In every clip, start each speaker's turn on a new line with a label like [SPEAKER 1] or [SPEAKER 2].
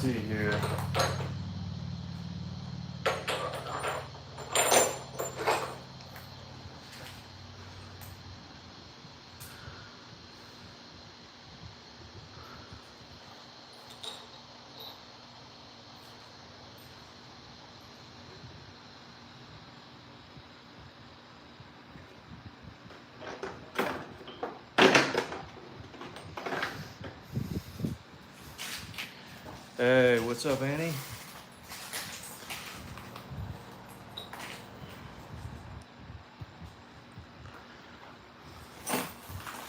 [SPEAKER 1] See here. Hey, what's up, Annie?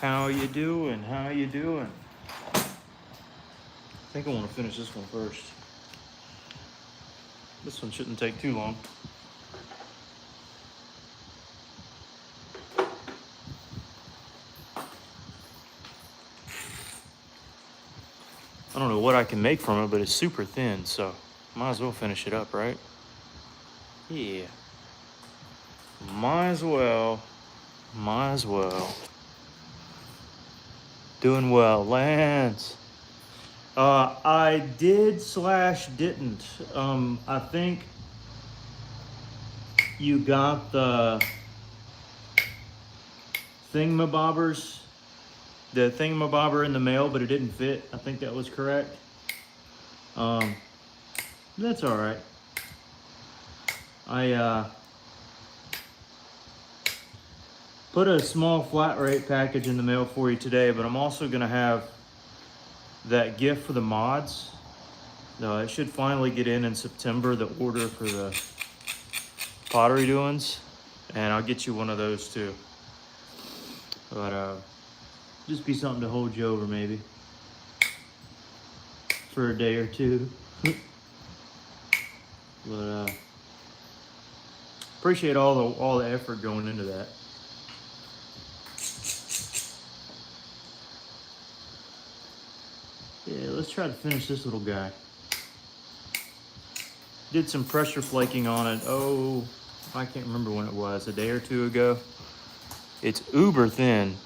[SPEAKER 1] How you doing? How you doing? I think I want to finish this one first. This one shouldn't take too long. I don't know what I can make from it, but it's super thin, so might as well finish it up, right? Yeah. Might as well. Might as well. Doing well, Lance. I did/didn't. I think you got the thingamabobbers, the thingamabobber in the mail, but it didn't fit. I think that was correct. That's all right. I put a small flat rate package in the mail for you today, but I'm also gonna have that gift for the mods. No, it should finally get in September, the order for the pottery doings, and I'll get you one of those too. But just be something to hold you over maybe for a day or two. But appreciate all the effort going into that. Yeah, let's try to finish this little guy. Did some pressure flaking on it. Oh, I can't remember when it was, a day or two ago. It's uber thin,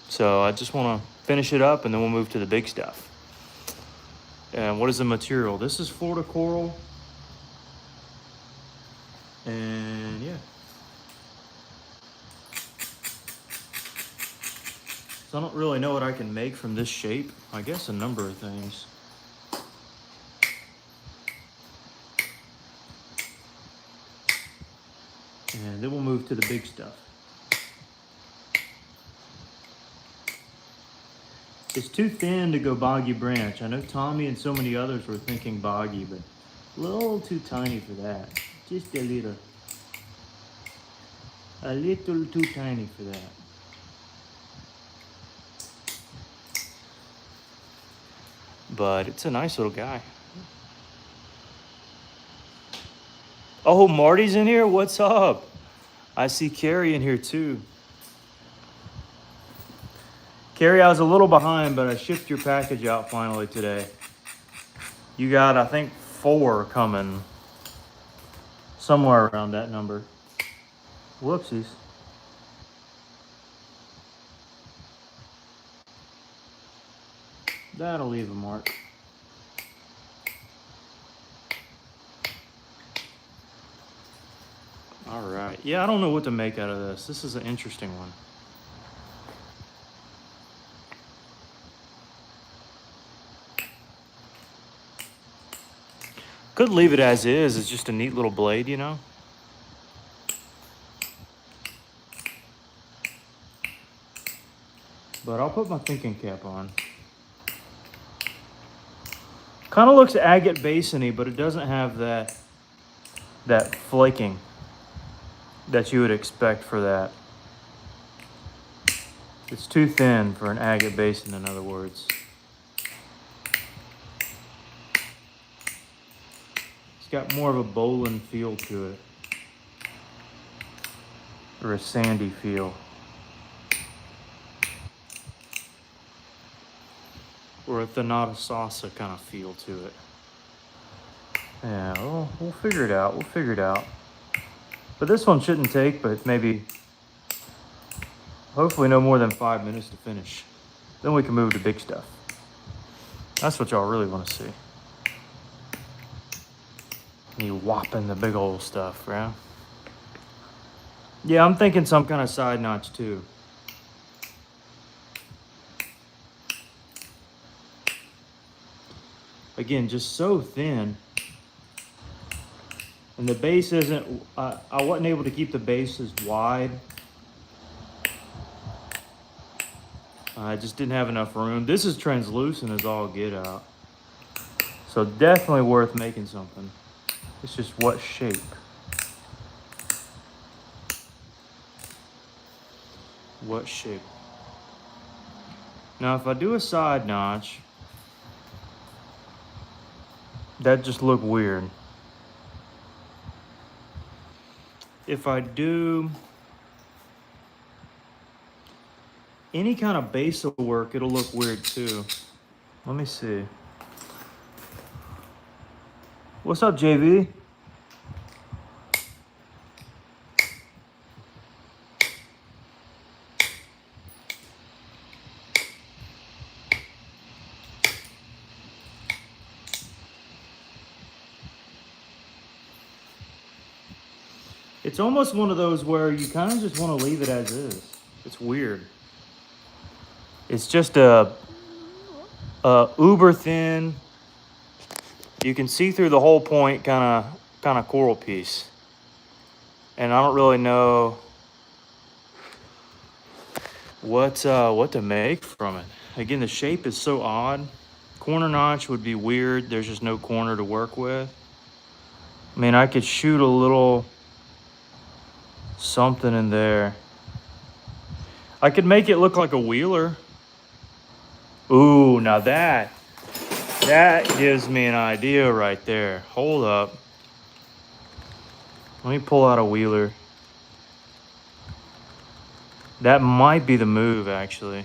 [SPEAKER 1] so I just want to finish it up and then we'll move to the big stuff. And what is the material? This is Florida coral. And yeah. So I don't really know what I can make from this shape. I guess a number of things. And then we'll move to the big stuff. It's too thin to go boggy branch. I know Tommy and so many others were thinking boggy, but a little too tiny for that. Just a little. A little too tiny for that. But it's a nice little guy. Oh, Marty's in here? What's up? I see Carrie in here too. Carrie, I was a little behind, but I shipped your package out finally today. You got, I think, 4 coming. Somewhere around that number. Whoopsies. That'll leave a mark. All right. Yeah, I don't know what to make out of this. This is an interesting one. Could leave it as is. It's just a neat little blade, you know? But I'll put my thinking cap on. Kind of looks agate basin-y, but it doesn't have that flaking that you would expect for that. It's too thin for an agate basin, in other words. It's got more of a bowline feel to it. Or a sandy feel. Or a thanata salsa kind of feel to it. Yeah, we'll figure it out. We'll figure it out. But this one shouldn't take, but maybe, hopefully no more than 5 minutes to finish. Then we can move to big stuff. That's what y'all really want to see. Me whopping the big old stuff, right? Yeah, I'm thinking some kind of side notch too. Again, just so thin. And the base isn't, I wasn't able to keep the base as wide. I just didn't have enough room. This is translucent as all get out. So definitely worth making something. It's just what shape. What shape? Now if I do a side notch, that just look weird. If I do any kind of base of work, it'll look weird too. Let me see. What's up, JV? It's almost one of those where you kind of just want to leave it as is. It's weird. It's just a uber thin. You can see through the whole point kind of coral piece. And I don't really know what to make from it. Again, the shape is so odd. Corner notch would be weird. There's just no corner to work with. I mean, I could shoot a little something in there. I could make it look like a wheeler. Ooh, now that gives me an idea right there. Hold up. Let me pull out a wheeler. That might be the move, actually.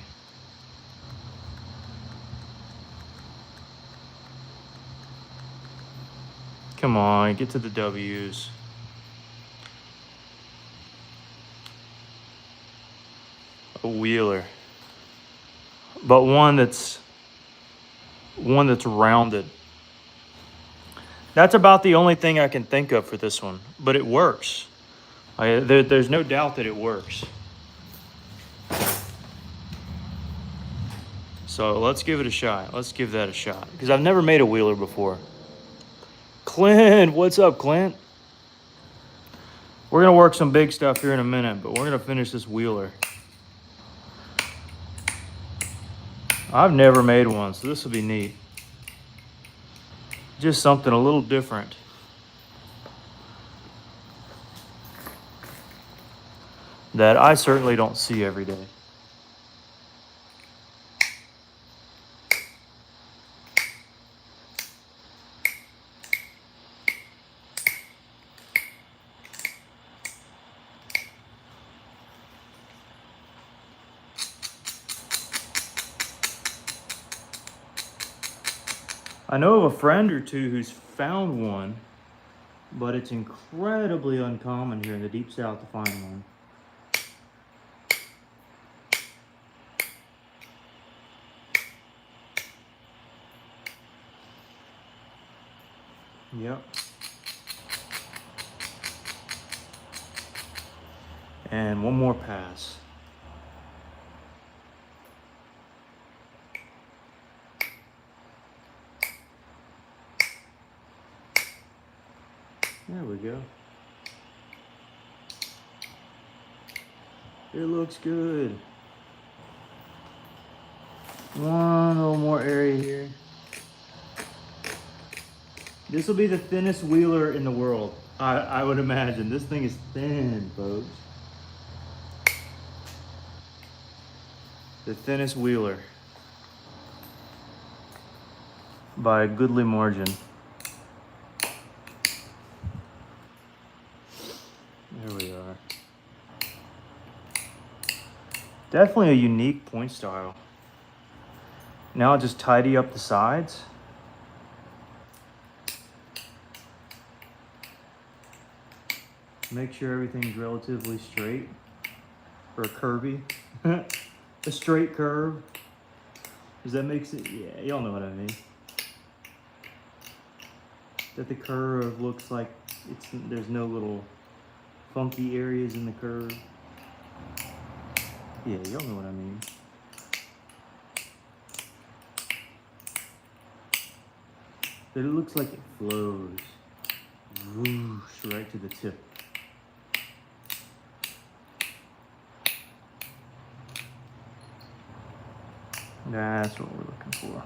[SPEAKER 1] Come on, get to the W's. A wheeler. But one that's rounded. That's about the only thing I can think of for this one, but it works. There's no doubt that it works. So let's give it a shot. Let's give that a shot, because I've never made a wheeler before. Clint, what's up, Clint? We're gonna work some big stuff here in a minute, but we're gonna finish this wheeler. I've never made one, so this will be neat. Just something a little different. That I certainly don't see every day. I know of a friend or two who's found one, but it's incredibly uncommon here in the deep south to find one. Yep. And one more pass. There we go. It looks good. One little more area here. This will be the thinnest wheeler in the world. I would imagine. This thing is thin, folks. The thinnest wheeler. By a goodly margin. There we are. Definitely a unique point style. Now I'll just tidy up the sides. Make sure everything's relatively straight or curvy. A straight curve. Does that make sense? Yeah, y'all know what I mean. that the curve looks like there's no little funky areas in the curve. Yeah, y'all know what I mean. That it looks like it flows whoosh right to the tip. That's what we're looking for.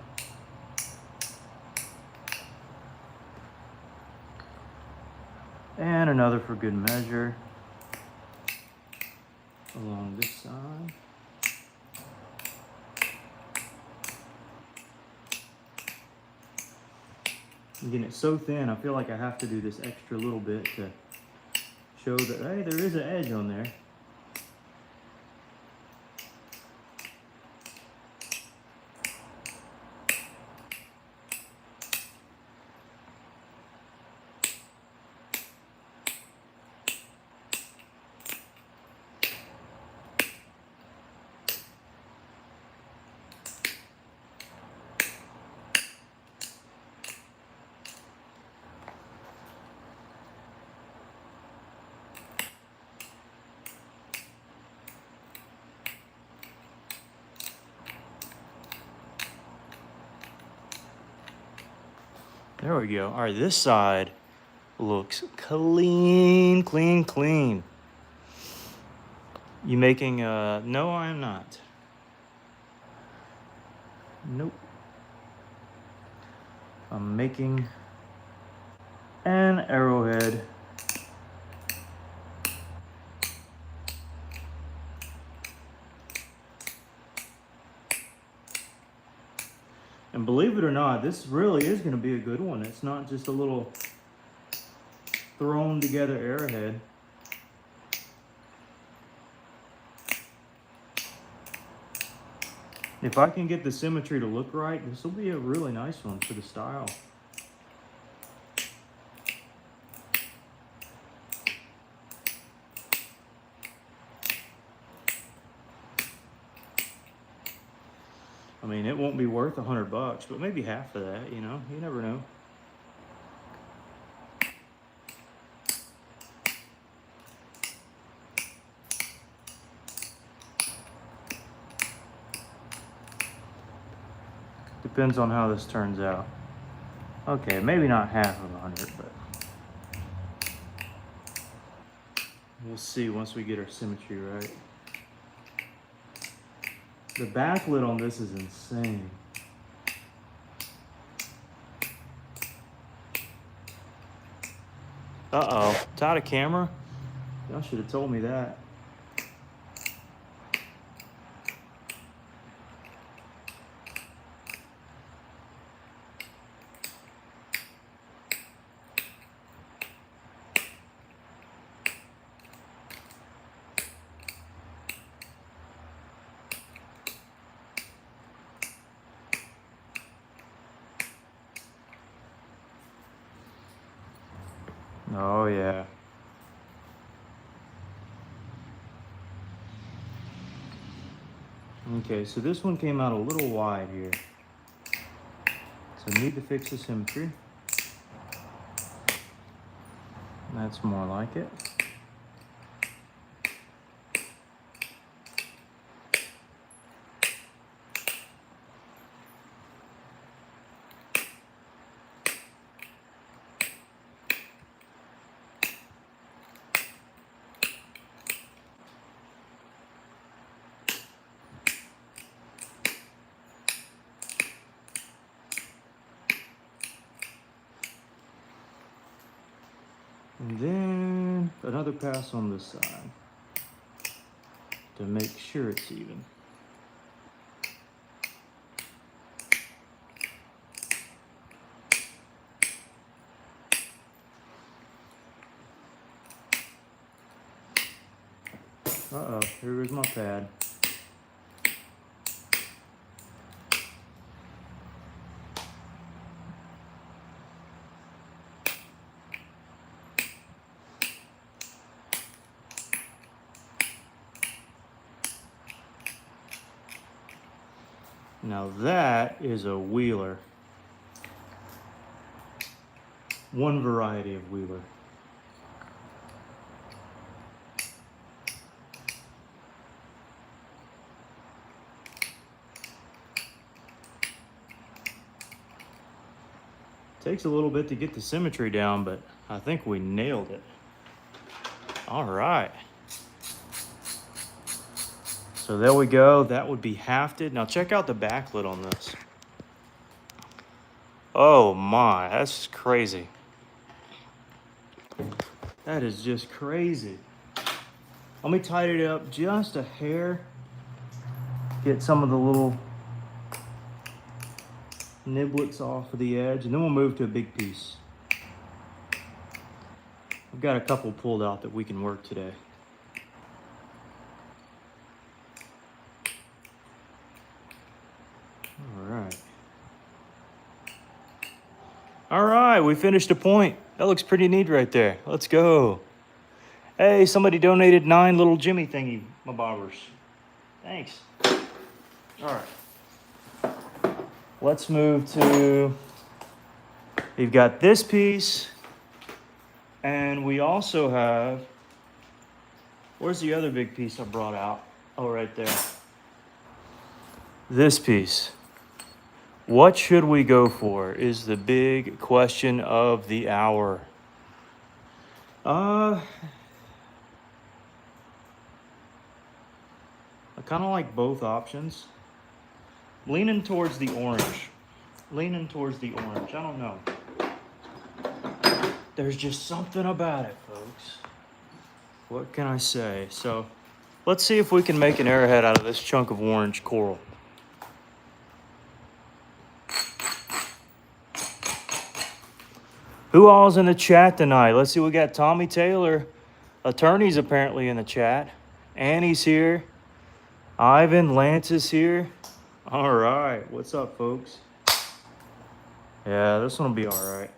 [SPEAKER 1] And another for good measure along this side. I'm getting it so thin, I feel like I have to do this extra little bit to show that, hey, there is an edge on there. There we go. All right, this side looks clean, clean, clean. You making no, I am not. Nope. I'm making an arrowhead. And believe it or not, this really is going to be a good one. It's not just a little thrown together arrowhead. If I can get the symmetry to look right, this will be a really nice one for the style. I mean, it won't be worth $100, but maybe half of that, you know? You never know. Depends on how this turns out. Okay, maybe not half of 100, but we'll see once we get our symmetry right. The backlit on this is insane. Uh-oh, it's out of camera? Y'all should have told me that. Oh, yeah. Okay, so this one came out a little wide here. So I need to fix the symmetry. That's more like it. And then another pass on this side to make sure it's even. Uh-oh, here goes my pad. Now that is a wheeler. one variety of wheeler. Takes a little bit to get the symmetry down, but I think we nailed it. All right. So there we go. That would be hafted. Now check out the backlit on this. Oh my, that's crazy. That is just crazy. Let me tighten it up just a hair. Get some of the little niblets off of the edge, and then we'll move to a big piece. I've got a couple pulled out that we can work today. All right, we finished a point. That looks pretty neat right there. Let's go. Hey, somebody donated 9 little Jimmy thingy bobbers. Thanks. All right. Let's move to, you've got this piece, and we also have, where's the other big piece I brought out? Oh, right there. This piece. What should we go for is the big question of the hour. I kind of like both options. Leaning towards the orange. Leaning towards the orange. I don't know. There's just something about it, folks. What can I say? So let's see if we can make an arrowhead out of this chunk of orange coral. Who all's in the chat tonight? Let's see, we got Tommy Taylor. Attorney's apparently in the chat. Annie's here. Ivan, Lance is here. All right, what's up, folks? Yeah, this one will be all right.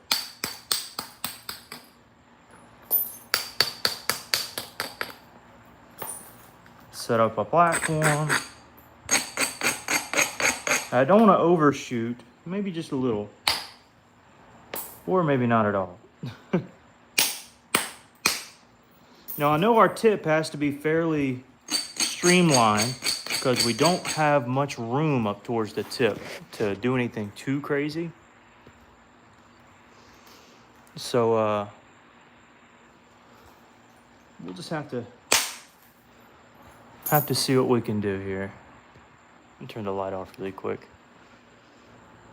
[SPEAKER 1] Set up a platform. I don't want to overshoot, maybe just a little. Or maybe not at all. Now I know our tip has to be fairly streamlined because we don't have much room up towards the tip to do anything too crazy. So we'll just have to see what we can do here. Let me turn the light off really quick.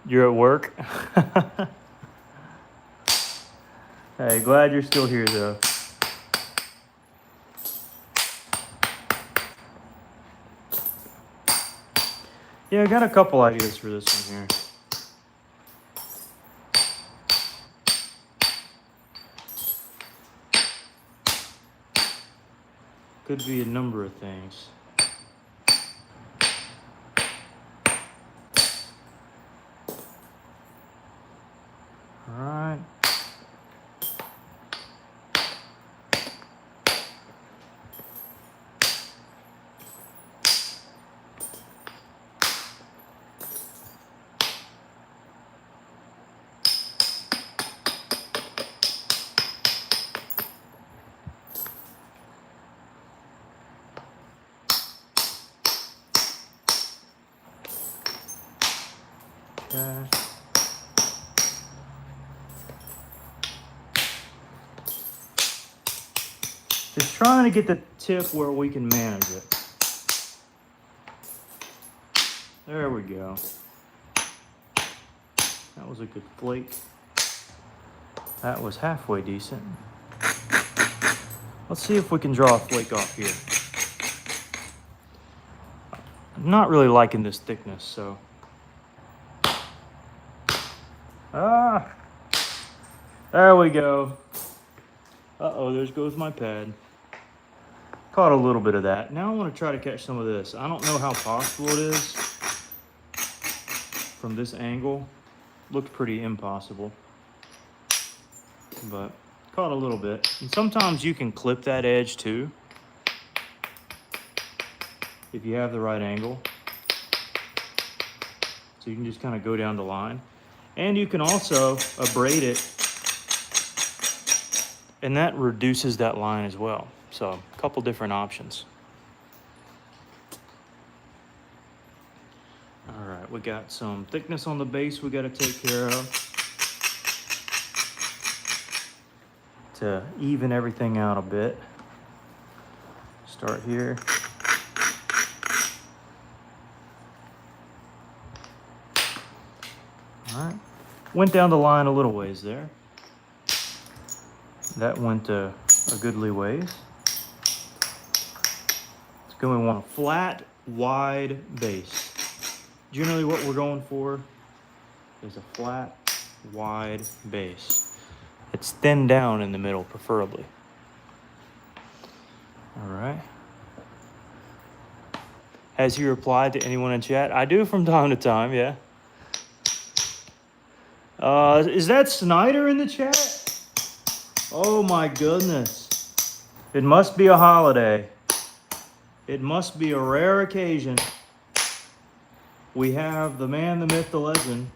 [SPEAKER 1] You're at work? Hey, glad you're still here, though. Yeah, I got a couple ideas for this one here. Could be a number of things. All right. Okay. Just trying to get the tip where we can manage it. There we go. That was a good flake. That was halfway decent. Let's see if we can draw a flake off here. I'm not really liking this thickness, so. There we go. Uh-oh, there goes my pad. Caught a little bit of that. Now I want to try to catch some of this. I don't know how possible it is from this angle. Looked pretty impossible. But caught a little bit. And sometimes you can clip that edge too, if you have the right angle. So you can just kind of go down the line. And you can also abrade it And that reduces that line as well. So a couple different options. All right, we got some thickness on the base we got to take care of to even everything out a bit. Start here. All right, went down the line a little ways there. That went a goodly ways. It's going to want a flat, wide base. Generally what we're going for is a flat, wide base. It's thinned down in the middle, preferably. All right. Has he replied to anyone in chat? I do from time to time, yeah. Is that Snyder in the chat? Oh my goodness. It must be a holiday. It must be a rare occasion. We have the man, the myth, the legend,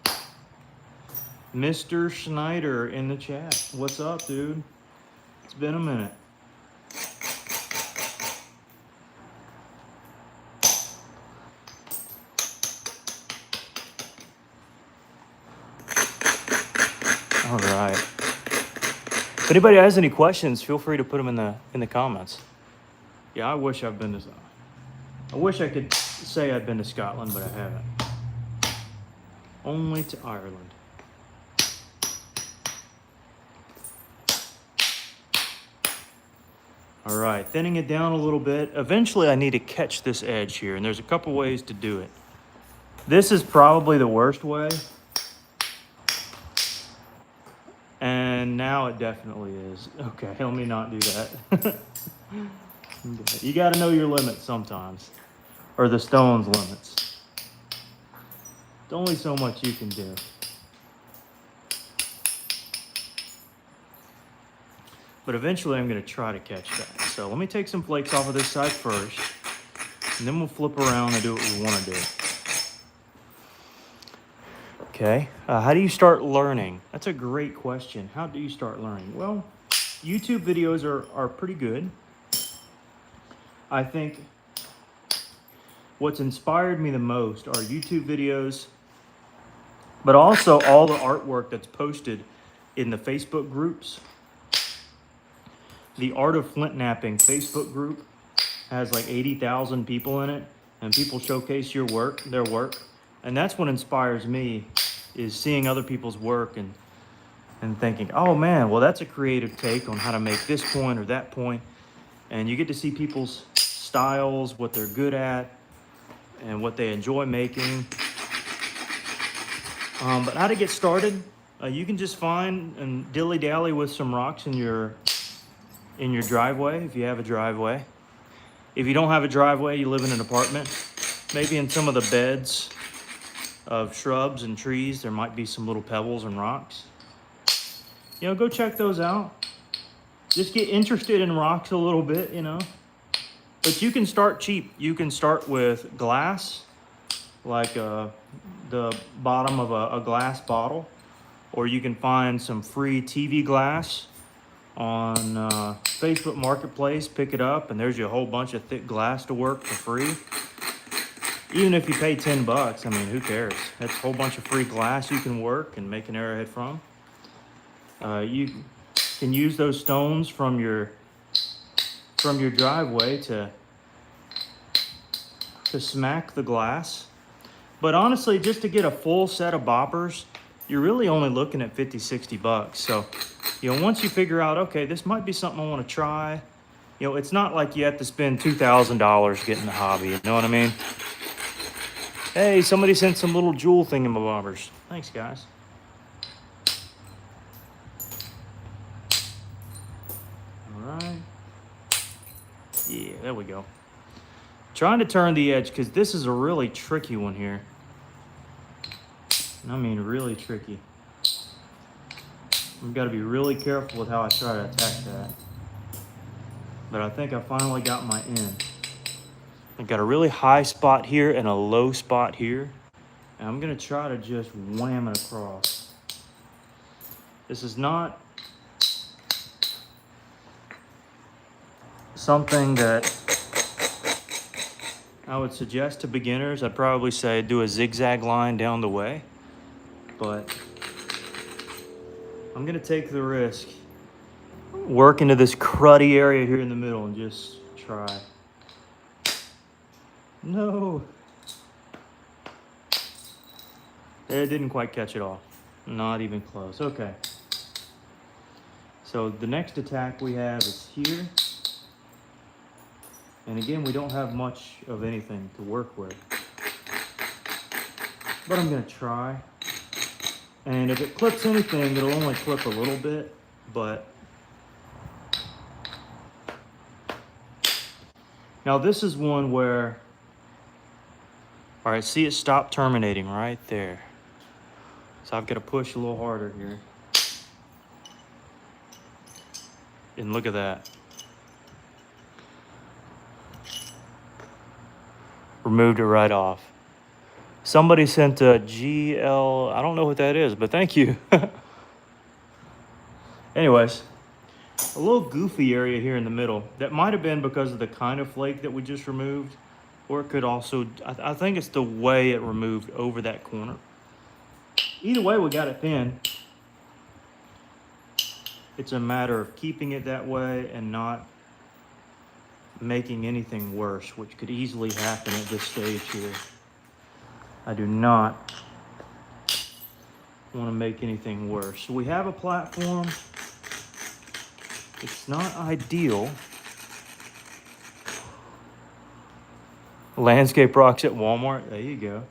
[SPEAKER 1] Mr. Schneider in the chat. What's up, dude? It's been a minute. All right. If anybody has any questions, feel free to put them in the comments. Yeah, I wish I've been to. I wish I could say I've been to Scotland, but I haven't. Only to Ireland. All right, thinning it down a little bit. Eventually I need to catch this edge here, and there's a couple ways to do it. This is probably the worst way. And now it definitely is. Okay, let me not do that. You gotta know your limits sometimes. Or the stone's limits. There's only so much you can do. But eventually I'm gonna try to catch that. So let me take some flakes off of this side first, and then we'll flip around and do what we wanna do. Okay, how do you start learning? That's a great question. How do you start learning? Well, YouTube videos are pretty good. I think what's inspired me the most are YouTube videos, but also all the artwork that's posted in the Facebook groups. The Art of Flint Knapping Facebook group has like 80,000 people in it, and people showcase their work. And that's what inspires me, is seeing other people's work and thinking, oh man, well that's a creative take on how to make this point or that point. And you get to see people's styles, what they're good at, and what they enjoy making. But how to get started, you can just find and dilly-dally with some rocks in your driveway, if you have a driveway. If you don't have a driveway, you live in an apartment, maybe in some of the beds of shrubs and trees, there might be some little pebbles and rocks. You know, go check those out. Just get interested in rocks a little bit, you know. But you can start cheap. You can start with glass, like the bottom of a glass bottle, or you can find some free TV glass on Facebook Marketplace, pick it up, and there's you a whole bunch of thick glass to work for free. Even if you pay $10, I mean, who cares? That's a whole bunch of free glass you can work and make an arrowhead from. You can use those stones from your driveway to smack the glass. But honestly, just to get a full set of boppers, you're really only looking at $50-$60. So, you know, once you figure out, okay, this might be something I want to try, you know, it's not like you have to spend $2,000 getting the hobby, you know what I mean? Hey, somebody sent some little jewel thingamabobbers. Thanks, guys. All right. Yeah, there we go. Trying to turn the edge, because this is a really tricky one here. I mean, really tricky. I've got to be really careful with how I try to attack that. But I think I finally got my end. I've got a really high spot here and a low spot here. And I'm going to try to just wham it across. This is not something that I would suggest to beginners. I'd probably say do a zigzag line down the way, but I'm gonna take the risk, work into this cruddy area here in the middle and just try. No, it didn't quite catch it all. Not even close. Okay. So the next attack we have is here. And again, we don't have much of anything to work with. But I'm gonna try. And if it clips anything, it'll only clip a little bit, but now this is one where, all right, see it stop terminating right there. So I've got to push a little harder here. And look at that. Removed it right off. Somebody sent a GL, I don't know what that is, but thank you. Anyways, a little goofy area here in the middle. That might have been because of the kind of flake that we just removed, or it could also, I think it's the way it removed over that corner. Either way, we got it thin. It's a matter of keeping it that way and not making anything worse, which could easily happen at this stage here. I do not want to make anything worse. So we have a platform. It's not ideal. Landscape rocks at Walmart. There you go.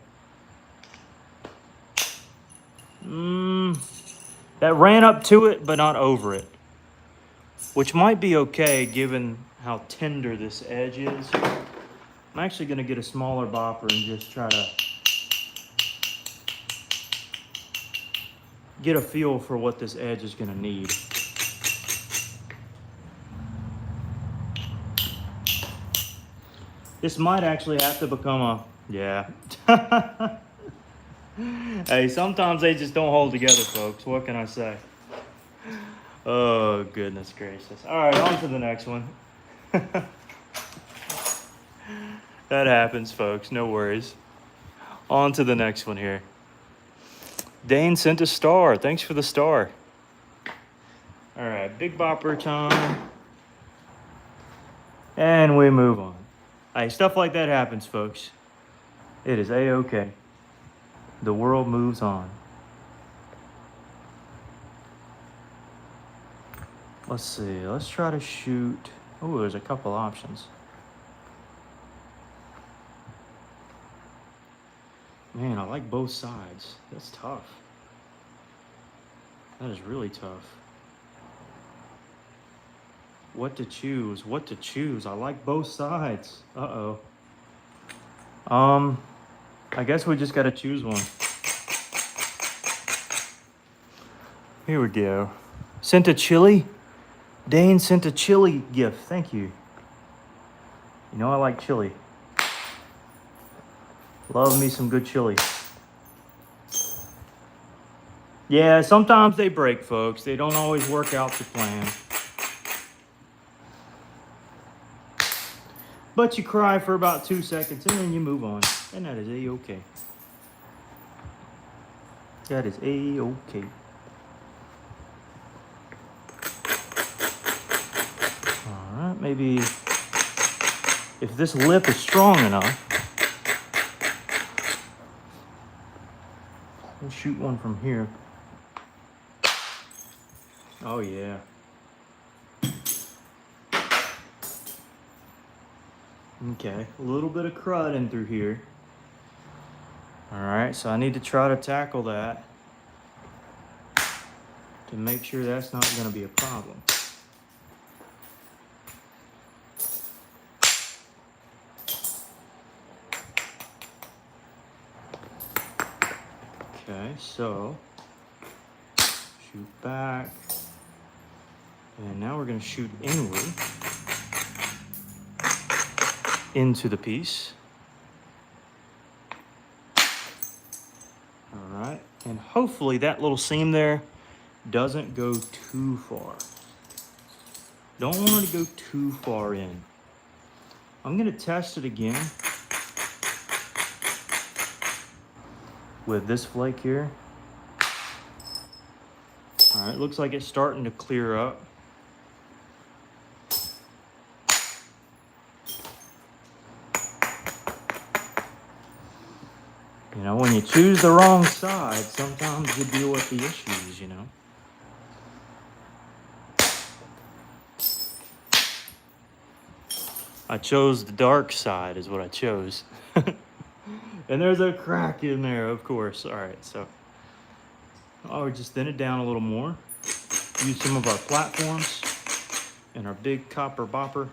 [SPEAKER 1] That ran up to it, but not over it. Which might be okay given how tender this edge is. I'm actually going to get a smaller bopper and just try to get a feel for what this edge is going to need. This might actually have to become a, yeah. Hey, sometimes they just don't hold together, folks. What can I say? Oh, goodness gracious. All right, on to the next one. That happens, folks. No worries. On to the next one here. Dane sent a star. Thanks for the star. All right, big bopper time. And we move on. Hey, stuff like that happens, folks. It is A-okay. The world moves on. Let's see. Let's try to shoot. Oh, there's a couple options. Man, I like both sides. That's tough. That is really tough. What to choose? What to choose? I like both sides. Uh-oh. I guess we just gotta choose one. Here we go. Sent a chili? Dane sent a chili gift. Thank you. You know I like chili. Love me some good chili. Yeah, sometimes they break, folks. They don't always work out to plan. But you cry for about 2 seconds and then you move on. And that is A-okay. That is A-okay. Alright, maybe if this lip is strong enough, we'll shoot one from here. Oh yeah. Okay, a little bit of crud in through here. All right, so I need to try to tackle that to make sure that's not going to be a problem. Okay, so shoot back. And now we're going to shoot inward into the piece. All right, and hopefully that little seam there doesn't go too far. Don't want it to go too far in. I'm gonna test it again with this flake here. All right, looks like it's starting to clear up. You know, when you choose the wrong side, sometimes you deal with the issues, you know. I chose the dark side is what I chose. And there's a crack in there, of course. All right, so I'll just thin it down a little more. Use some of our platforms and our big copper bopper.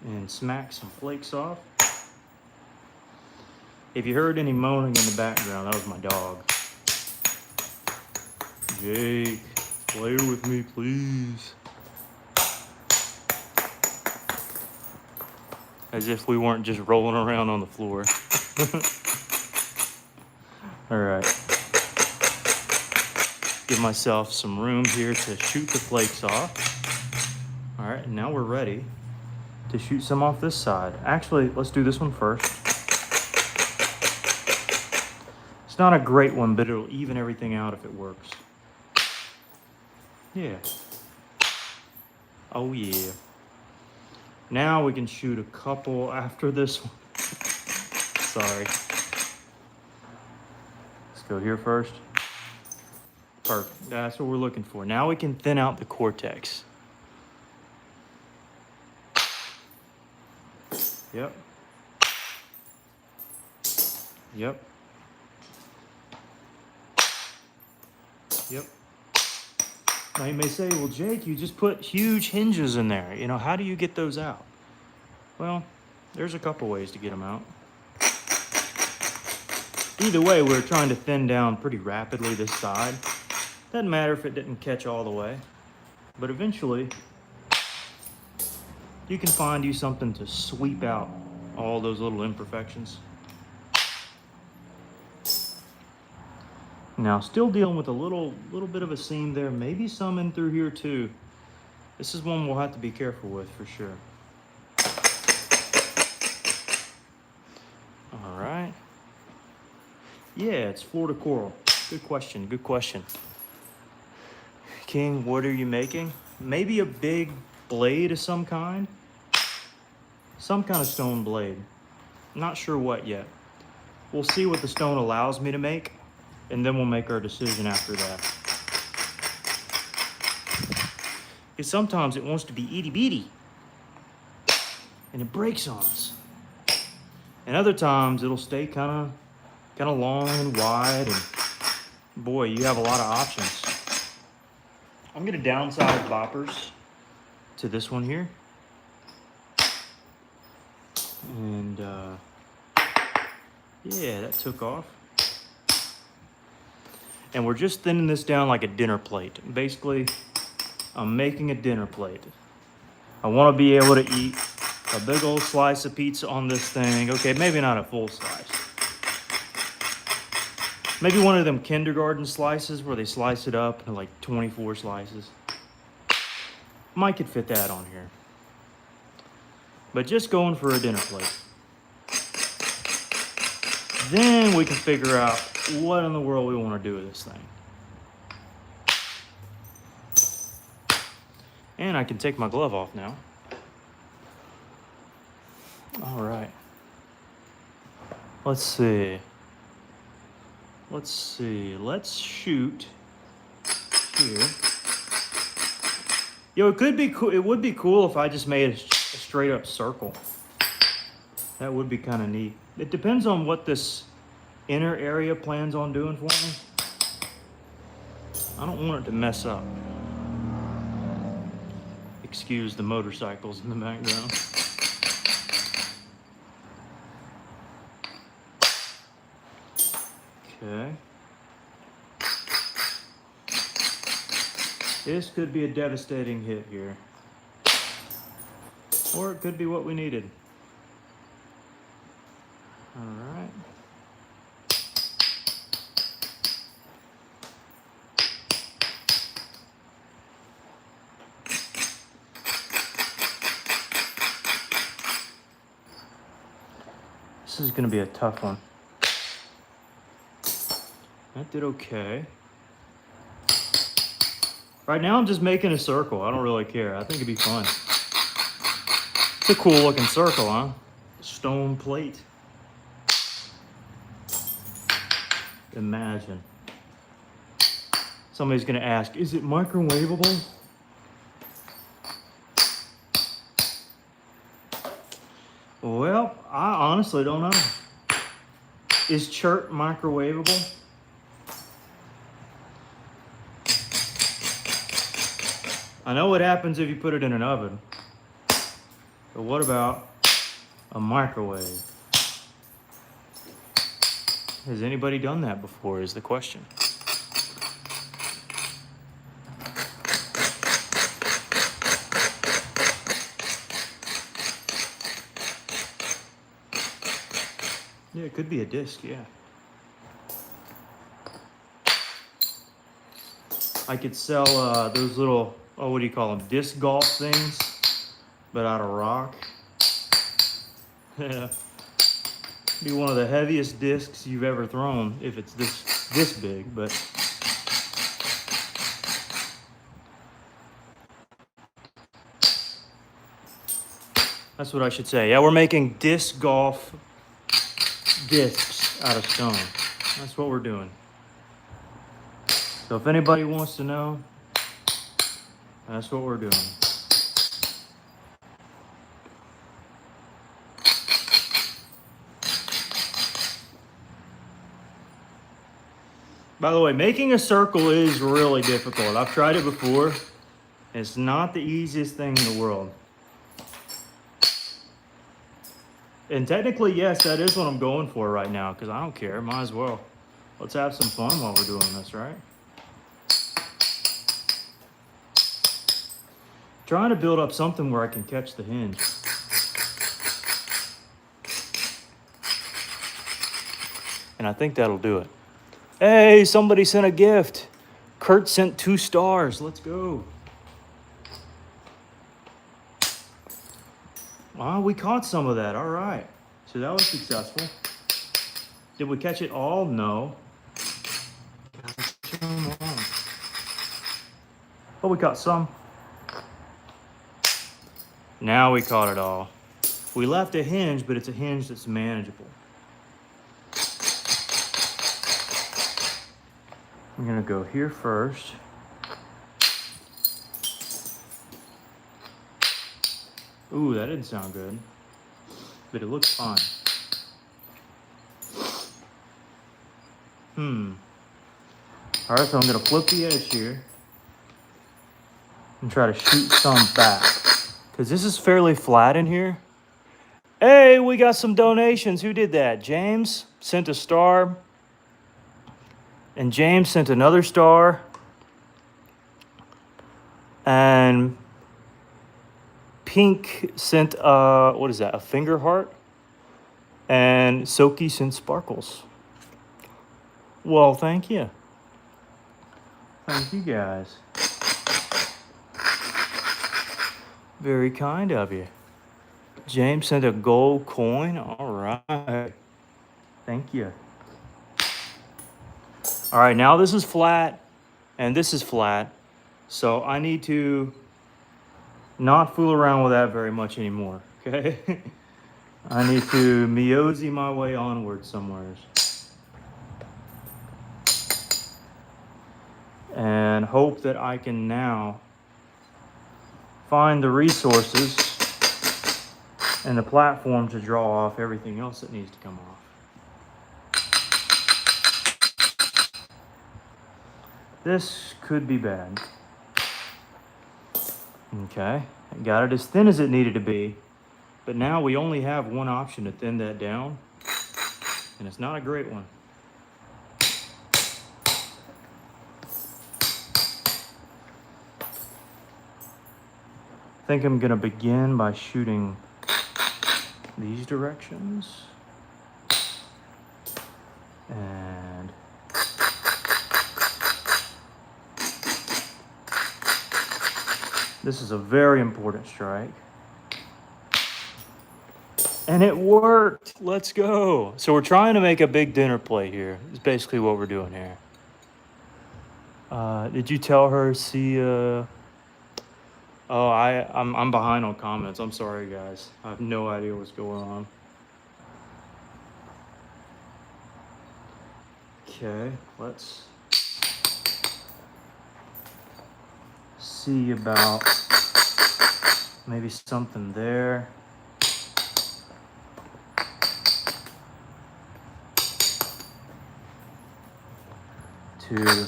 [SPEAKER 1] And smack some flakes off. If you heard any moaning in the background, that was my dog. Jake, play with me, please. As if we weren't just rolling around on the floor. All right. Give myself some room here to shoot the flakes off. All right, and now we're ready to shoot some off this side. Actually, let's do this one first. It's not a great one, but it'll even everything out if it works. Yeah. Oh yeah. Now we can shoot a couple after this one. Sorry. Let's go here first. Perfect. That's what we're looking for. Now we can thin out the cortex. Yep. Yep. Yep. Now you may say, well, Jake, you just put huge hinges in there. You know, how do you get those out? Well, there's a couple ways to get them out. Either way, we're trying to thin down pretty rapidly this side. Doesn't matter if it didn't catch all the way, but eventually you can find you something to sweep out all those little imperfections. Now, still dealing with a little bit of a seam there, maybe some in through here too. This is one we'll have to be careful with for sure. All right. Yeah, it's Florida coral. Good question, good question. King, what are you making? Maybe a big blade of some kind? Some kind of stone blade. Not sure what yet. We'll see what the stone allows me to make, and then we'll make our decision after that. Because sometimes it wants to be itty bitty, and it breaks on us. And other times it'll stay kind of long and wide, and boy, you have a lot of options. I'm gonna downsize boppers to this one here. And yeah, that took off. And we're just thinning this down like a dinner plate. Basically, I'm making a dinner plate. I want to be able to eat a big old slice of pizza on this thing. Okay, maybe not a full slice. Maybe one of them kindergarten slices where they slice it up into like 24 slices. Might could fit that on here. But just going for a dinner plate. Then we can figure out what in the world we want to do with this thing. And I can take my glove off now. All right. Let's see. Let's shoot here. Yo, it could be cool. It would be cool if I just made a straight up circle. That would be kind of neat. It depends on what this inner area plans on doing for me. I don't want it to mess up. Excuse the motorcycles in the background. Okay. This could be a devastating hit here. Or it could be what we needed. All right. This is gonna be a tough one. That did okay. Right now I'm just making a circle. I don't really care. I think it'd be fun. It's a cool looking circle, huh? Stone plate. Imagine. Somebody's gonna ask, is it microwavable? Well, I honestly don't know. Is chert microwavable? I know what happens if you put it in an oven. But what about a microwave? Has anybody done that before is the question. Yeah, it could be a disc, yeah. I could sell those little, oh, what do you call them? Disc golf things, but out of rock. Yeah. Be one of the heaviest discs you've ever thrown if it's this big, but that's what I should say. Yeah, we're making disc golf discs out of stone. That's what we're doing. So if anybody wants to know, that's what we're doing. By the way, making a circle is really difficult. I've tried it before. It's not the easiest thing in the world. And technically, yes, that is what I'm going for right now, because I don't care. Might as well. Let's have some fun while we're doing this, right? Trying to build up something where I can catch the hinge. And I think that'll do it. Hey, somebody sent a gift. Kurt sent 2 stars. Let's go. Oh, we caught some of that. All right. So that was successful. Did we catch it all? No. Oh, we caught some. Now we caught it all. We left a hinge, but it's a hinge that's manageable. I'm gonna go here first. Ooh, that didn't sound good, but it looks fine. All right, so I'm gonna flip the edge here and try to shoot some back, because this is fairly flat in here. Hey, we got some donations. Who did that? James sent a star. And James sent another star. And Pink sent, what is that, a finger heart? And Soki sent sparkles. Well, thank you. Thank you, guys. Very kind of you. James sent a gold coin. All right. Thank you. All right, now this is flat, and this is flat. So I need to not fool around with that very much anymore, okay? I need to Miozy my way onward somewhere. And hope that I can now find the resources and the platform to draw off everything else that needs to come off. This could be bad. Okay, I got it as thin as it needed to be, but now we only have one option to thin that down, and it's not a great one. I think I'm gonna begin by shooting these directions. And this is a very important strike. And it worked. Let's go. So we're trying to make a big dinner plate here. It's basically what we're doing here. Did you tell her, see, oh, I'm behind on comments. I'm sorry, guys. I have no idea what's going on. Okay, let's see about maybe something there. To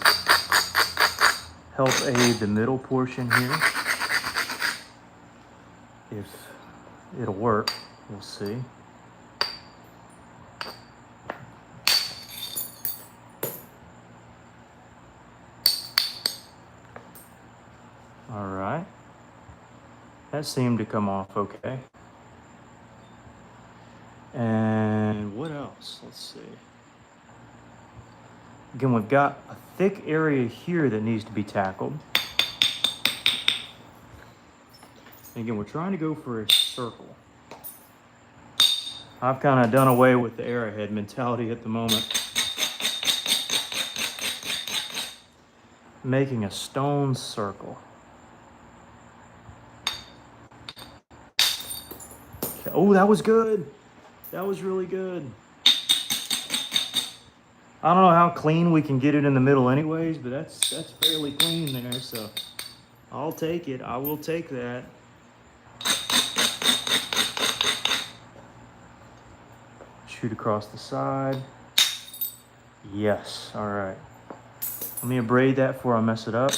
[SPEAKER 1] help aid the middle portion here. If it'll work, we'll see. All right. That seemed to come off okay. And what else? Let's see. Again, we've got a thick area here that needs to be tackled. And again, we're trying to go for a circle. I've kind of done away with the arrowhead mentality at the moment. Making a stone circle. Okay. Oh, that was good. That was really good. I don't know how clean we can get it in the middle anyways, but that's fairly clean there, so I'll take it. I will take that. Shoot across the side. Yes, all right. Let me abrade that before I mess it up.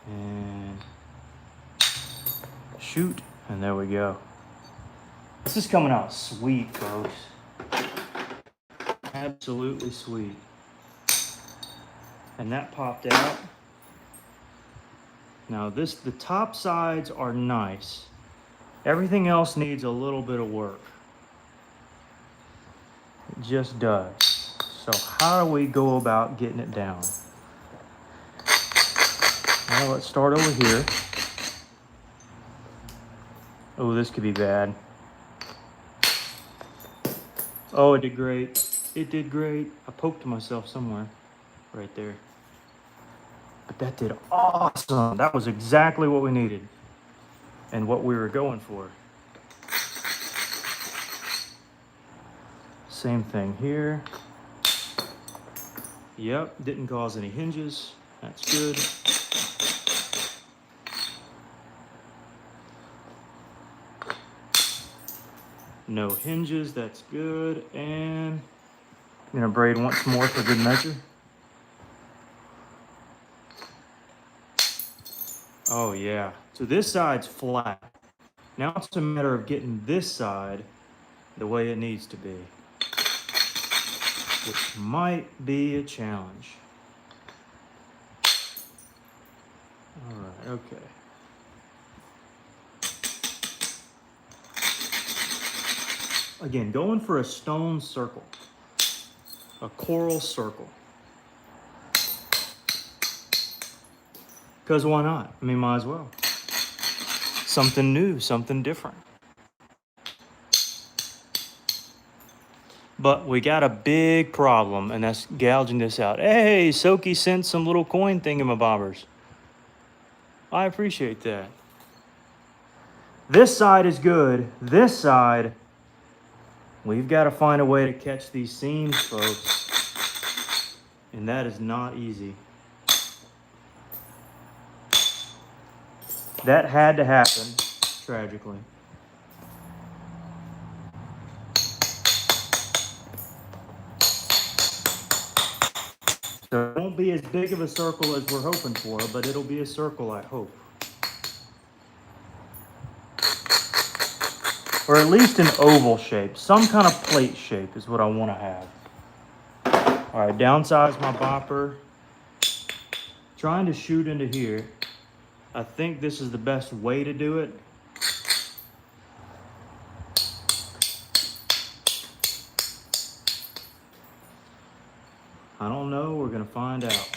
[SPEAKER 1] And shoot, and there we go. This is coming out sweet, folks. Absolutely sweet. And that popped out. Now the top sides are nice. Everything else needs a little bit of work. It just does. So how do we go about getting it down? Well, let's start over here. Oh, this could be bad. Oh, it did great. It did great. I poked myself somewhere right there. But that did awesome. That was exactly what we needed and what we were going for. Same thing here. Yep, didn't cause any hinges. That's good. No hinges, that's good. And I'm gonna braid once more for good measure. Oh yeah, so this side's flat. Now it's a matter of getting this side the way it needs to be, which might be a challenge. All right, okay. Again, going for a stone circle, a coral circle. Because why not? I mean, might as well. Something new, something different. But we got a big problem, and that's gouging this out. Hey, Soki sent some little coin thingamabobbers. I appreciate that. This side is good. This side, we've got to find a way to catch these seams, folks. And that is not easy. That had to happen, tragically. So it won't be as big of a circle as we're hoping for, but it'll be a circle, I hope. Or at least an oval shape. Some kind of plate shape is what I want to have. All right, downsize my bopper. Trying to shoot into here. I think this is the best way to do it. I don't know, we're gonna find out.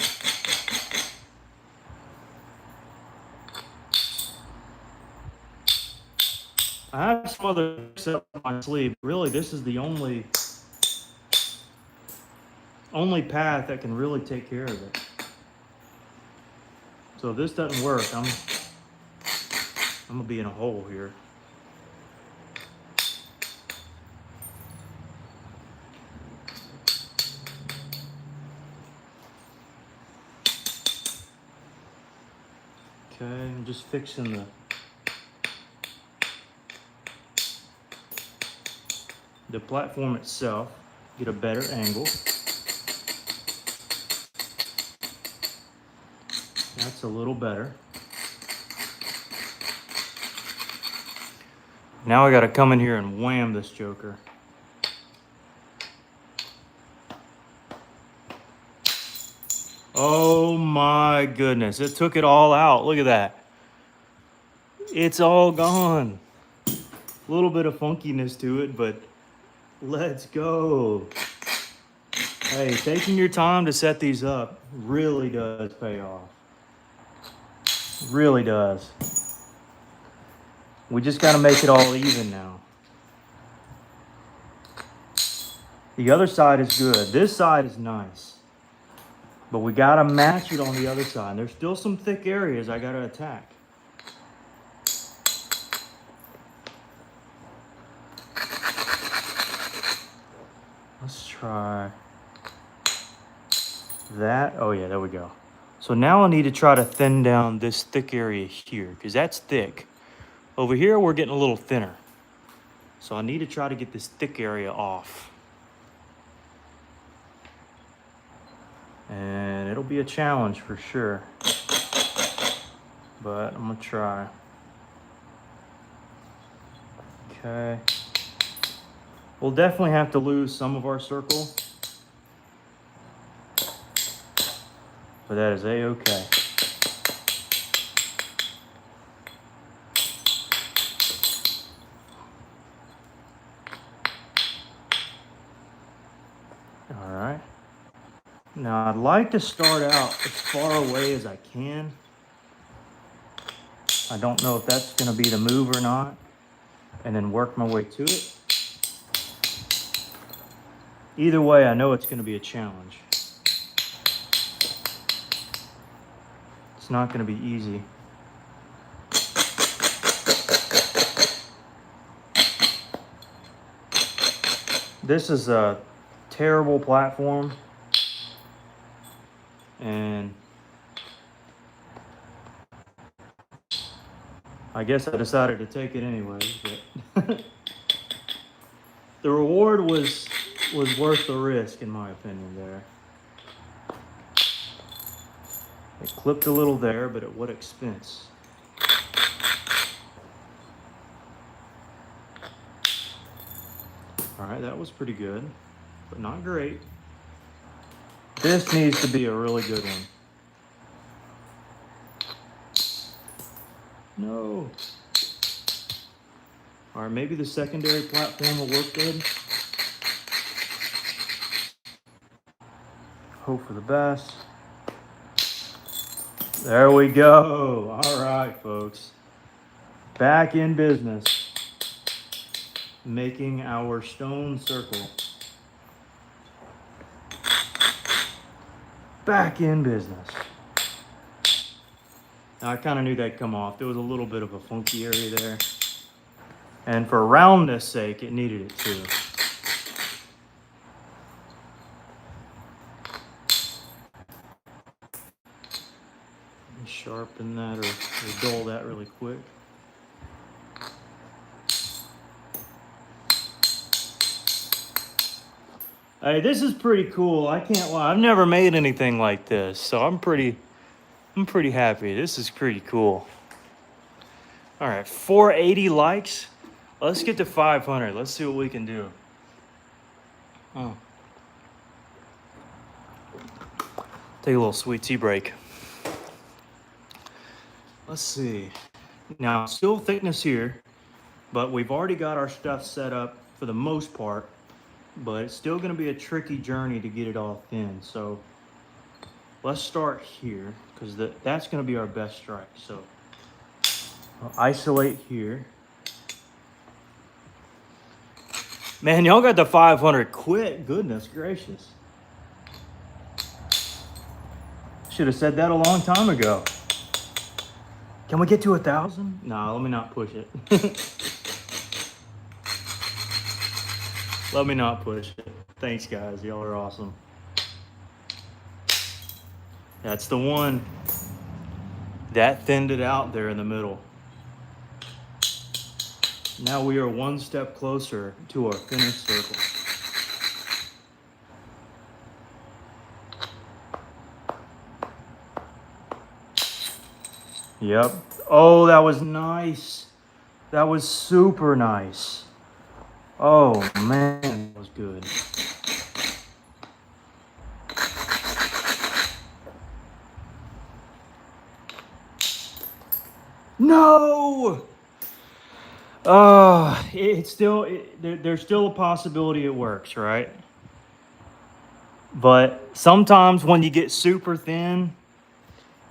[SPEAKER 1] I have some other tricks up my sleeve. Really, this is the only path that can really take care of it. So if this doesn't work, I'm gonna be in a hole here. Okay, I'm just fixing the platform itself, get a better angle. That's a little better. Now I gotta come in here and wham this joker. Oh my goodness, it took it all out. Look at that. It's all gone. A little bit of funkiness to it, but let's go. Hey, taking your time to set these up really does pay off. Really does. We just gotta make it all even now. The other side is good. This side is nice. But we gotta match it on the other side. There's still some thick areas I gotta attack. Let's try that. Oh yeah, there we go. So now I need to try to thin down this thick area here, because that's thick. Over here, we're getting a little thinner. So I need to try to get this thick area off. And it'll be a challenge for sure. But I'm gonna try. Okay. We'll definitely have to lose some of our circle. But that is a-okay. All right. Now I'd like to start out as far away as I can. I don't know if that's gonna be the move or not, and then work my way to it. Either way, I know it's gonna be a challenge. It's not gonna be easy. This is a terrible platform, and I guess I decided to take it anyway, but the reward was worth the risk, in my opinion, there. It clipped a little there, but at what expense? All right, that was pretty good, but not great. This needs to be a really good one. No. All right, maybe the secondary platform will work good. Hope for the best. There we go. All right, folks. Back in business. Making our stone circle. Back in business. Now, I kind of knew that'd come off. There was a little bit of a funky area there. And for roundness sake, it needed it too. Sharpen that or dull that really quick. Hey, this is pretty cool. I can't lie. I've never made anything like this, so I'm pretty happy. This is pretty cool. All right, 480 likes. Let's get to 500. Let's see what we can do. Oh. Take a little sweet tea break. Let's see. Now, still thickness here, but we've already got our stuff set up for the most part, but it's still going to be a tricky journey to get it all thin. So let's start here, because that's going to be our best strike. So I'll isolate here. Man, y'all got the 500 quick. Goodness gracious. Should have said that a long time ago. Can we get to 1,000? No, let me not push it. Let me not push it. Thanks, guys. Y'all are awesome. That's the one. That thinned it out there in the middle. Now we are one step closer to our finished circle. Yep. Oh, that was nice. That was super nice. Oh, man, that was good. No! It's still, there's still a possibility it works, right? But sometimes when you get super thin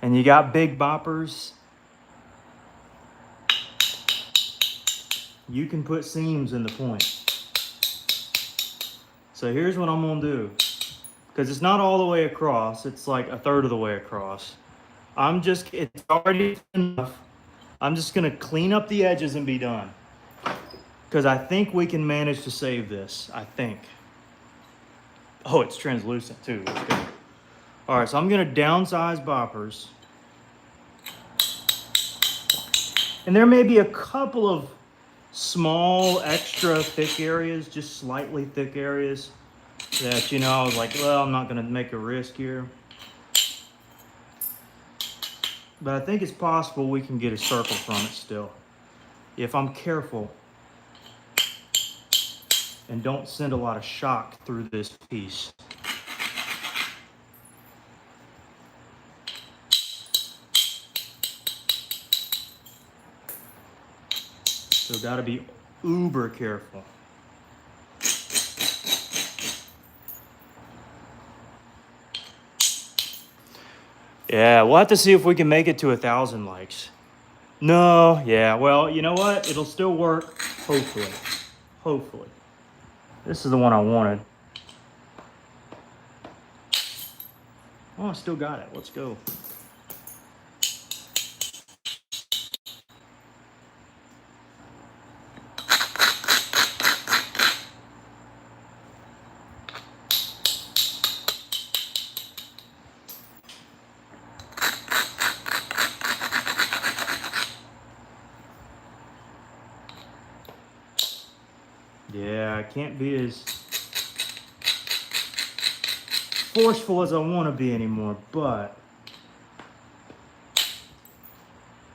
[SPEAKER 1] and you got big boppers, you can put seams in the point. So here's what I'm gonna do. Because it's not all the way across, it's like a third of the way across. It's already enough. I'm just gonna clean up the edges and be done. Because I think we can manage to save this, I think. Oh, it's translucent too, let's go. All right, so I'm gonna downsize boppers. And there may be a couple of small, extra thick areas, just slightly thick areas that, you know, I was like, well, I'm not gonna make a risk here. But I think it's possible we can get a circle from it still, if I'm careful and don't send a lot of shock through this piece. So gotta be uber careful. Yeah, we'll have to see if we can make it to 1,000 likes. No, yeah, well, you know what? It'll still work, hopefully. Hopefully. This is the one I wanted. Oh, I still got it. Let's go. Yeah, I can't be as forceful as I want to be anymore, but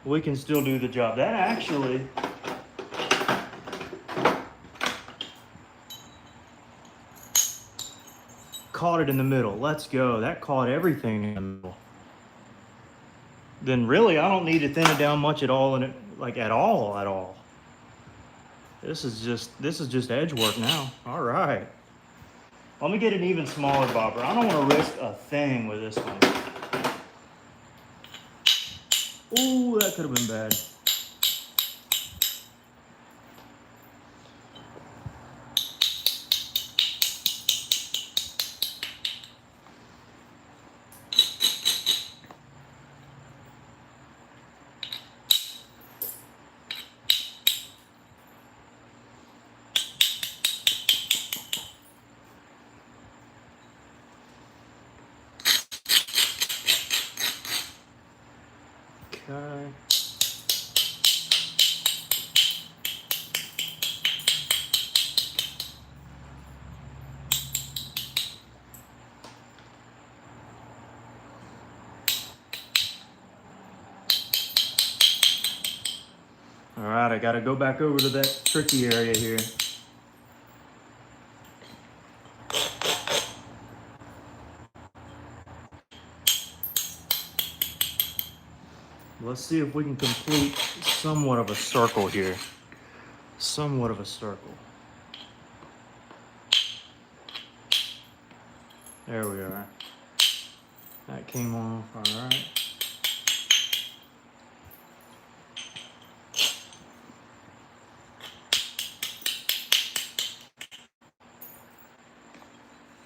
[SPEAKER 1] we can still do the job. That actually caught it in the middle. Let's go. That caught everything in the middle. Then really, I don't need to thin it down much at all, and like at all. This is just edge work now. All right. Let me get an even smaller bobber. I don't want to risk a thing with this one. Ooh, that could have been bad. Okay. All right, I got to go back over to that tricky area here. Let's see if we can complete somewhat of a circle here. Somewhat of a circle. There we are. That came off, all right.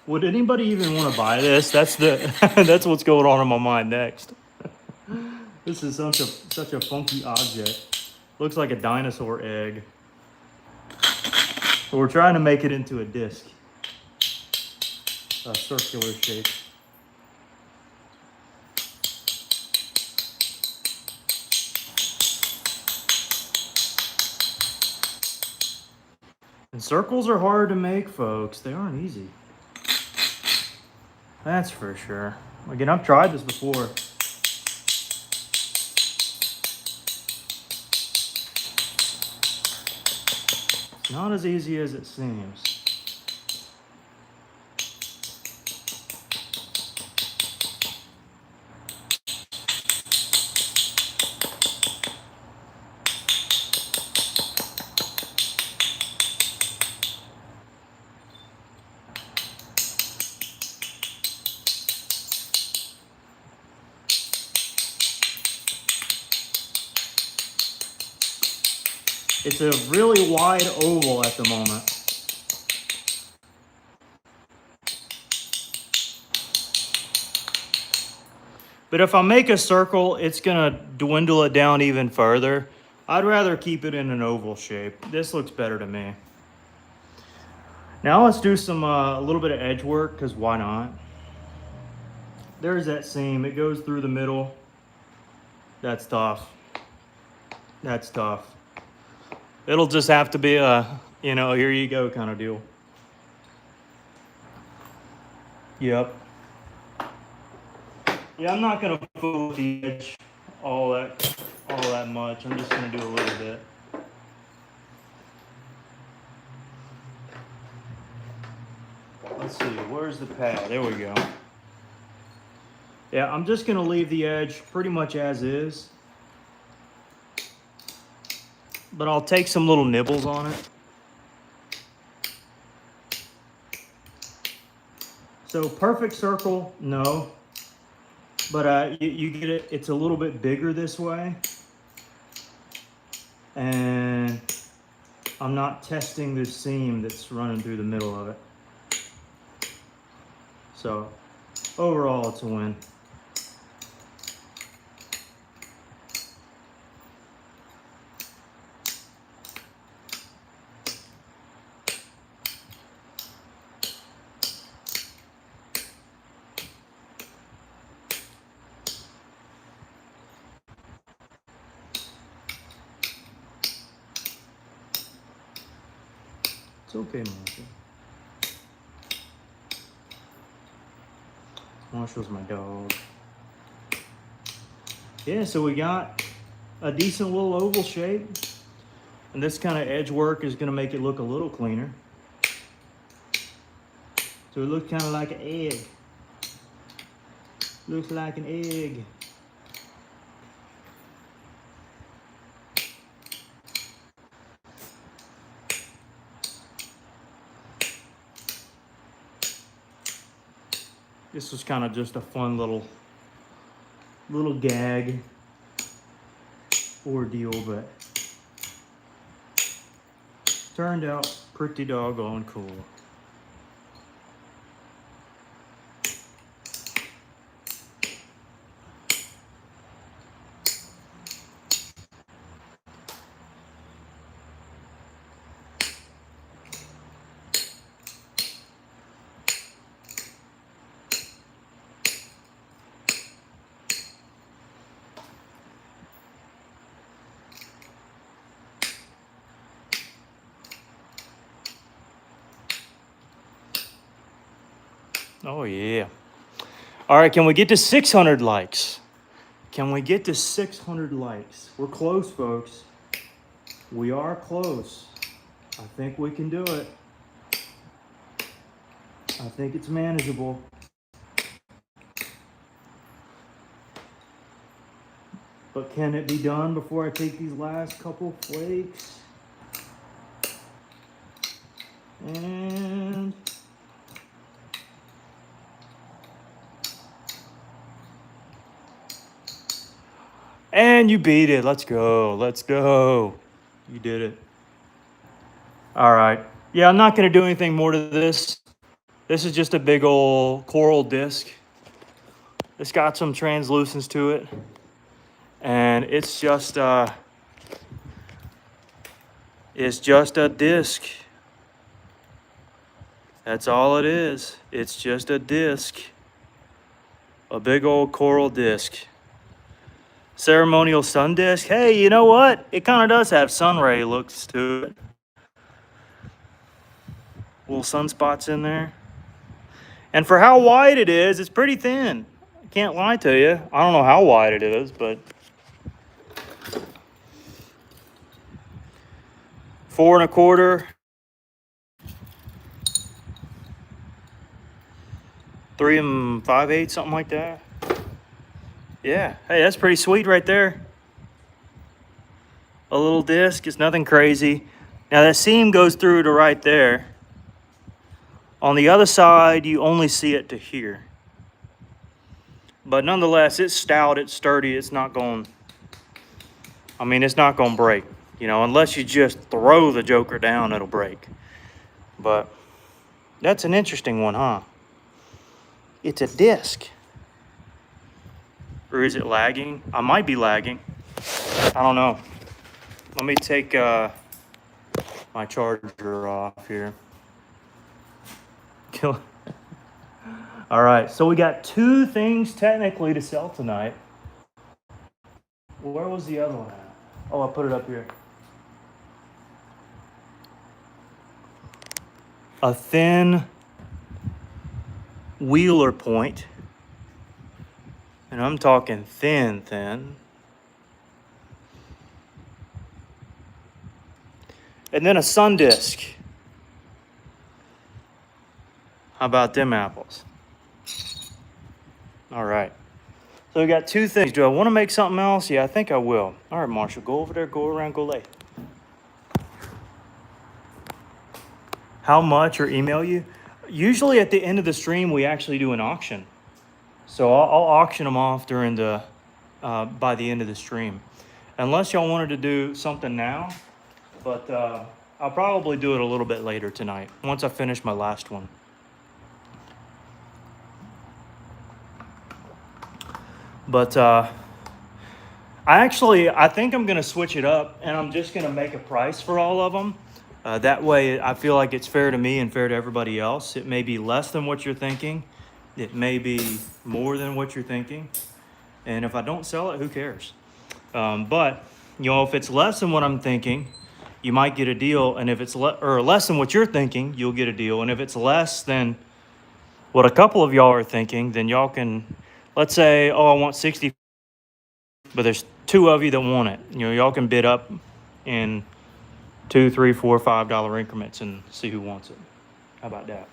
[SPEAKER 1] Would anybody even want to buy this? That's the that's what's going on in my mind next. This is such a funky object. Looks like a dinosaur egg. So we're trying to make it into a disc, a circular shape. And circles are hard to make, folks. They aren't easy. That's for sure. Again, I've tried this before. It's not as easy as it seems. It's a really wide oval at the moment. But if I make a circle, it's gonna dwindle it down even further. I'd rather keep it in an oval shape. This looks better to me. Now let's do some a little bit of edge work, because why not? There's that seam. It goes through the middle. That's tough. That's tough. It'll just have to be a, here you go kind of deal. Yep. Yeah, I'm not gonna fool with the edge all that much. I'm just gonna do a little bit. Let's see, where's the pad? There we go. Yeah, I'm just gonna leave the edge pretty much as is. But I'll take some little nibbles on it. So perfect circle, no. But you get it, it's a little bit bigger this way. And I'm not testing this seam that's running through the middle of it. So overall, it's a win. It's okay, Marshall. Marshall's my dog. Yeah, so we got a decent little oval shape. And this kind of edge work is going to make it look a little cleaner. So it looks kind of like an egg. Looks like an egg. This was kind of just a fun little gag ordeal, but turned out pretty doggone cool. Oh, yeah. All right, can we get to 600 likes? Can we get to 600 likes? We're close, folks. We are close. I think we can do it. I think it's manageable. But can it be done before I take these last couple flakes? And you beat it. Let's go. Let's go. You did it. All right. Yeah, I'm not going to do anything more to this. This is just a big old coral disc. It's got some translucence to it. And it's just a disc. That's all it is. It's just a disc. A big old coral disc. Ceremonial sun disc. Hey, you know what? It kind of does have sunray looks to it. Little sunspots in there. And for how wide it is, it's pretty thin. I can't lie to you. I don't know how wide it is, but 4 1/4, 3 5/8, something like that. Yeah, hey, that's pretty sweet right there. A little disc, it's nothing crazy. Now that seam goes through to right there. On the other side, you only see it to here. But nonetheless, it's stout, it's sturdy, it's not going, it's not going to break. You know, unless you just throw the joker down, it'll break. But that's an interesting one, huh? It's a disc. Or is it lagging? I might be lagging. I don't know. Let me take my charger off here. All right, so we got 2 things technically to sell tonight. Where was the other one at? Oh, I put it up here. A thin wheeler point. And I'm talking thin. And then a sun disc. How about them apples? All right. So we got 2 things. Do I want to make something else? Yeah, I think I will. All right, Marshall, go over there, go around, go lay. How much, or email you? Usually at the end of the stream, we actually do an auction. So I'll auction them off during the, by the end of the stream. Unless y'all wanted to do something now, but I'll probably do it a little bit later tonight, once I finish my last one. But I think I'm going to switch it up, and I'm just going to make a price for all of them. That way I feel like it's fair to me and fair to everybody else. It may be less than what you're thinking. It may be more than what you're thinking. And if I don't sell it, who cares? But, you know, if it's less than what I'm thinking, you might get a deal. And if it's less than what you're thinking, you'll get a deal. And if it's less than what a couple of y'all are thinking, then y'all can, let's say, oh, I want 60, but there's 2 of you that want it. You know, y'all can bid up in $2, $3, $4, $5 increments and see who wants it. How about that?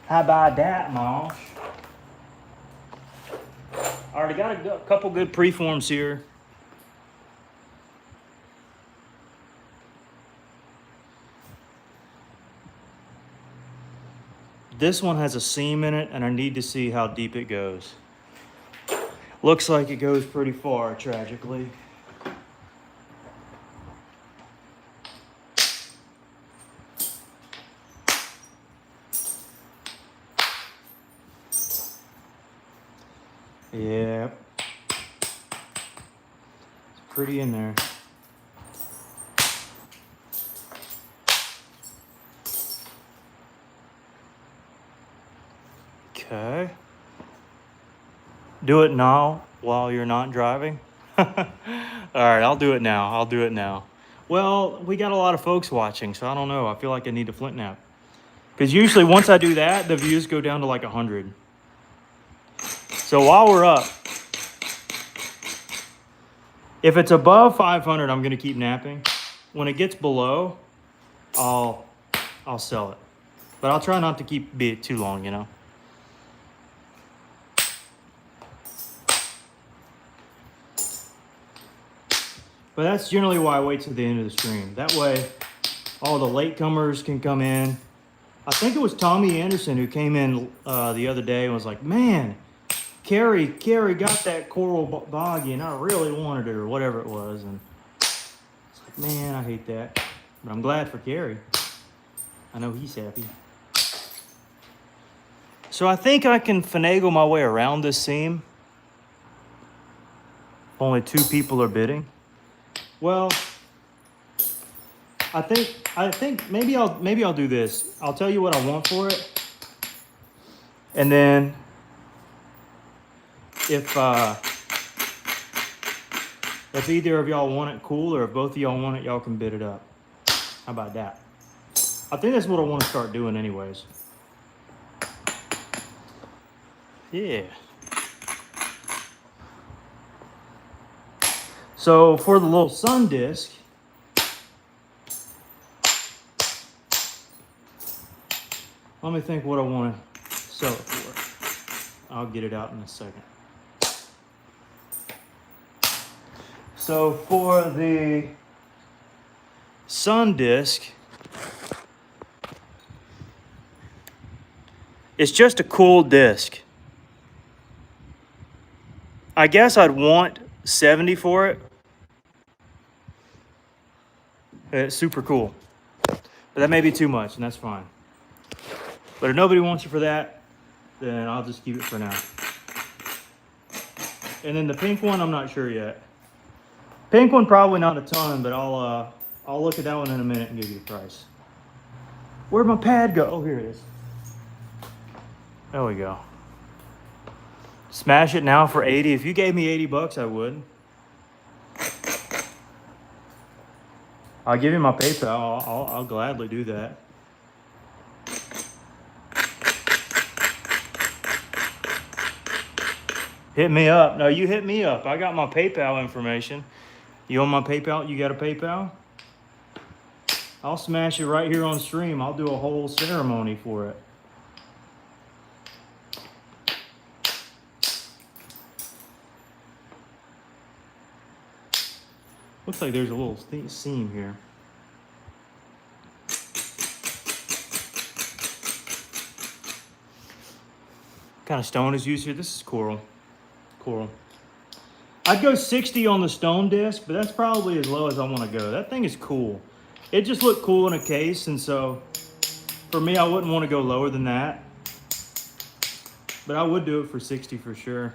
[SPEAKER 1] How about that, Mosh? I already got a couple good preforms here. This one has a seam in it, and I need to see how deep it goes. Looks like it goes pretty far, tragically. Yeah. It's pretty in there. Okay. Do it now while you're not driving. All right, I'll do it now. Well, we got a lot of folks watching, so I don't know. I feel like I need a flint nap. Because usually once I do that, the views go down to like 100. So while we're up, if it's above 500, I'm going to keep napping. When it gets below, I'll sell it. But I'll try not to be it too long, you know. But that's generally why I wait till the end of the stream. That way, all the latecomers can come in. I think it was Tommy Anderson who came in the other day and was like, man, Carrie got that coral boggy and I really wanted it, or whatever it was. And it's like, man, I hate that. But I'm glad for Carrie. I know he's happy. So I think I can finagle my way around this seam. Only 2 people are bidding. Well, I think maybe I'll do this. I'll tell you what I want for it, and then if either of y'all want it, cool, or if both of y'all want it, y'all can bid it up. How about that? I think that's what I want to start doing anyways. Yeah. So for the little sun disc, let me think what I want to sell it for. I'll get it out in a second. So for the sun disc, it's just a cool disc. I guess I'd want 70 for it. It's super cool. But that may be too much, and that's fine. But if nobody wants it for that, then I'll just keep it for now. And then the pink one, I'm not sure yet. Pink one, probably not a ton, but I'll look at that one in a minute and give you the price. Where'd my pad go? Oh, here it is. There we go. Smash it now for 80. If you gave me 80 bucks, I would. I'll give you my PayPal. I'll gladly do that. Hit me up. No, you hit me up. I got my PayPal information. You on my PayPal? You got a PayPal? I'll smash it right here on stream. I'll do a whole ceremony for it. Looks like there's a little seam here. What kind of stone is used here? This is coral. Coral. I'd go 60 on the stone disc, but that's probably as low as I want to go. That thing is cool. It just looked cool in a case, and so for me, I wouldn't want to go lower than that. But I would do it for 60 for sure.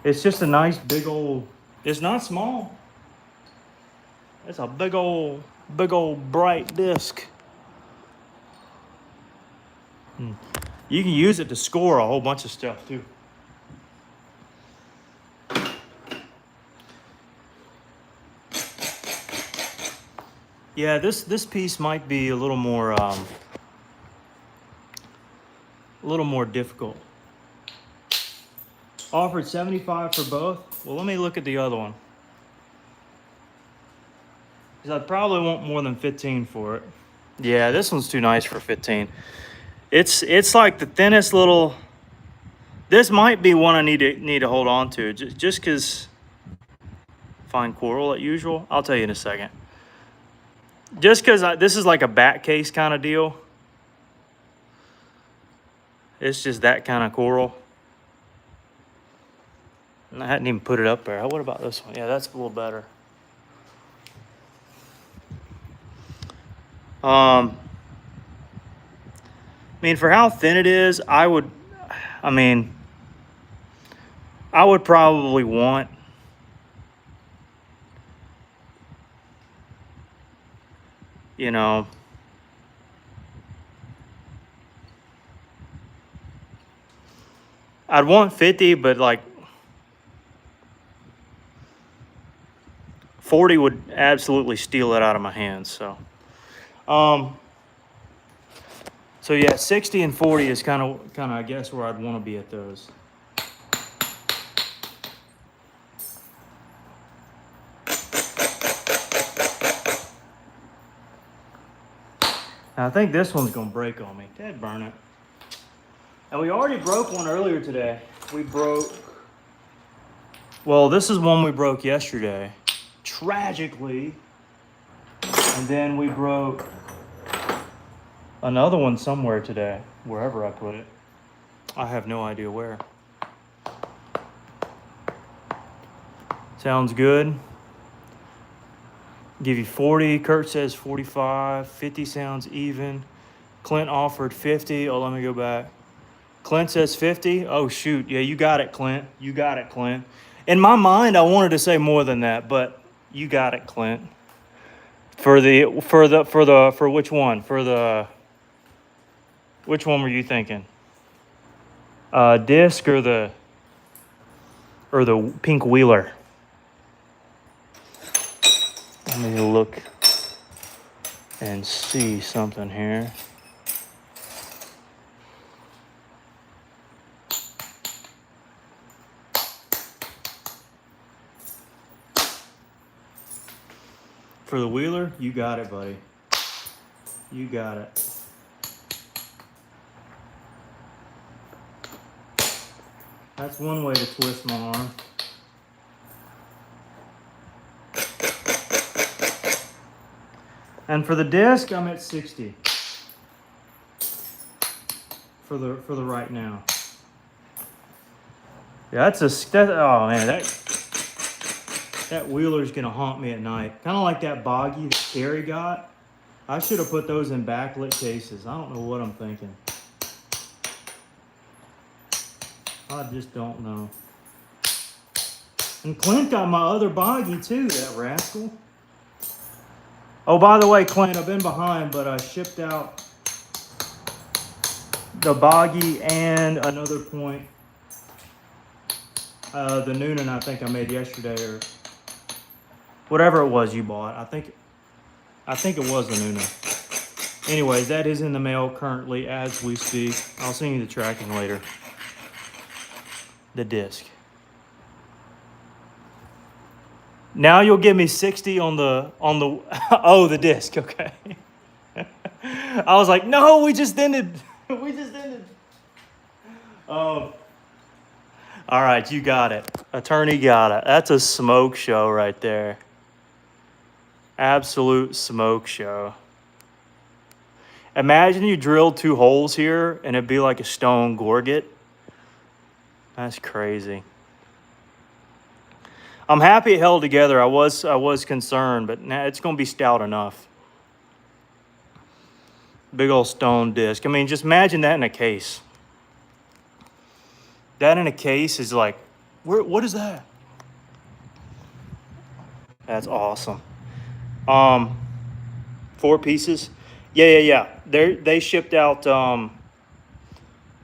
[SPEAKER 1] It's just a nice big old, it's not small. It's a big old bright disc. You can use it to score a whole bunch of stuff too. Yeah, this piece might be a little more difficult. Offered 75 for both. Well, let me look at the other one. Because I'd probably want more than 15 for it. Yeah, this one's too nice for 15. It's like the thinnest little. This might be one I need to hold on to, just because. Fine coral at usual. I'll tell you in a second. Just because this is like a bat case kind of deal. It's just that kind of coral. And I hadn't even put it up there. What about this one? Yeah, that's a little better. I mean, for how thin it is, I would probably want, you know, I'd want 50, but like 40 would absolutely steal it out of my hands. So, so yeah, 60 and 40 is kind of I guess where I'd want to be at those. Now, I think this one's gonna break on me. Dad burn it. And we already broke one earlier today. Well, this is one we broke yesterday, tragically. And then we broke another one somewhere today, wherever I put it. I have no idea where. Sounds good. Give you 40. Kurt says 45. 50 sounds even. Clint offered 50. Oh, let me go back. Clint says 50. Oh, shoot. Yeah, you got it, Clint. You got it, Clint. In my mind, I wanted to say more than that, but you got it, Clint. For which one? Which one were you thinking? Disc or the pink wheeler? Let me look and see something here. For the wheeler, you got it, buddy. You got it. That's one way to twist my arm. And for the disc, I'm at 60. For the right now. Yeah, oh man, that wheeler's gonna haunt me at night. Kind of like that boggy that Terry got. I should have put those in backlit cases. I don't know what I'm thinking. I just don't know. And Clint got my other boggy too, that rascal. Oh, by the way, Clint, I've been behind, but I shipped out the boggy and another point. The Noonan I think I made yesterday, or whatever it was you bought. I think it was the Noonan. Anyways, that is in the mail currently as we speak. I'll send you the tracking later. The disc. Now you'll give me 60 on the oh, the disc, okay. I was like, no, we just ended. We just ended. Oh. All right, you got it. Attorney got it. That's a smoke show right there. Absolute smoke show. Imagine you drilled 2 holes here and it'd be like a stone gorget. That's crazy. I'm happy it held together. I was concerned, but now it's going to be stout enough. Big old stone disc. I mean, just imagine that in a case. That in a case is like, what is that? That's awesome. 4 pieces. Yeah. They shipped out.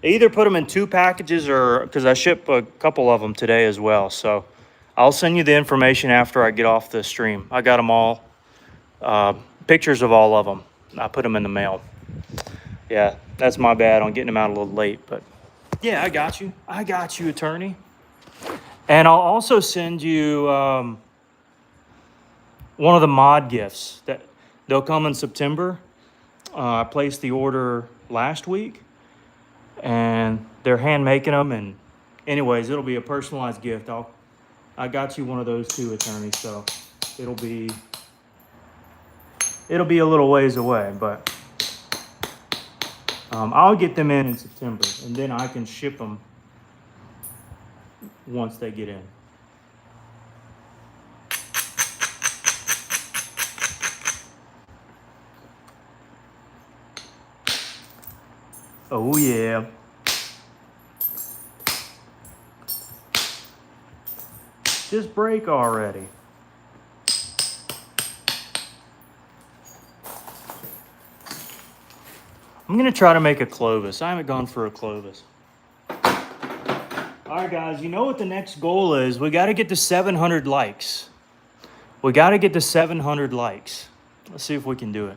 [SPEAKER 1] They either put them in 2 packages or because I ship a couple of them today as well. So I'll send you the information after I get off the stream. I got them all. Pictures of all of them. I put them in the mail. Yeah, that's my bad on getting them out a little late, but yeah, I got you. I got you, attorney. And I'll also send you one of the mod gifts that they'll come in September. I placed the order last week, and they're hand making them. And anyways, it'll be a personalized gift. I got you one of those too, attorney. So it'll be a little ways away, but I'll get them in September, and then I can ship them once they get in. Oh yeah. Just break already. I'm gonna try to make a Clovis. I haven't gone for a Clovis. All right, guys, you know what the next goal is? We gotta get to 700 likes. We gotta get to 700 likes. Let's see if we can do it.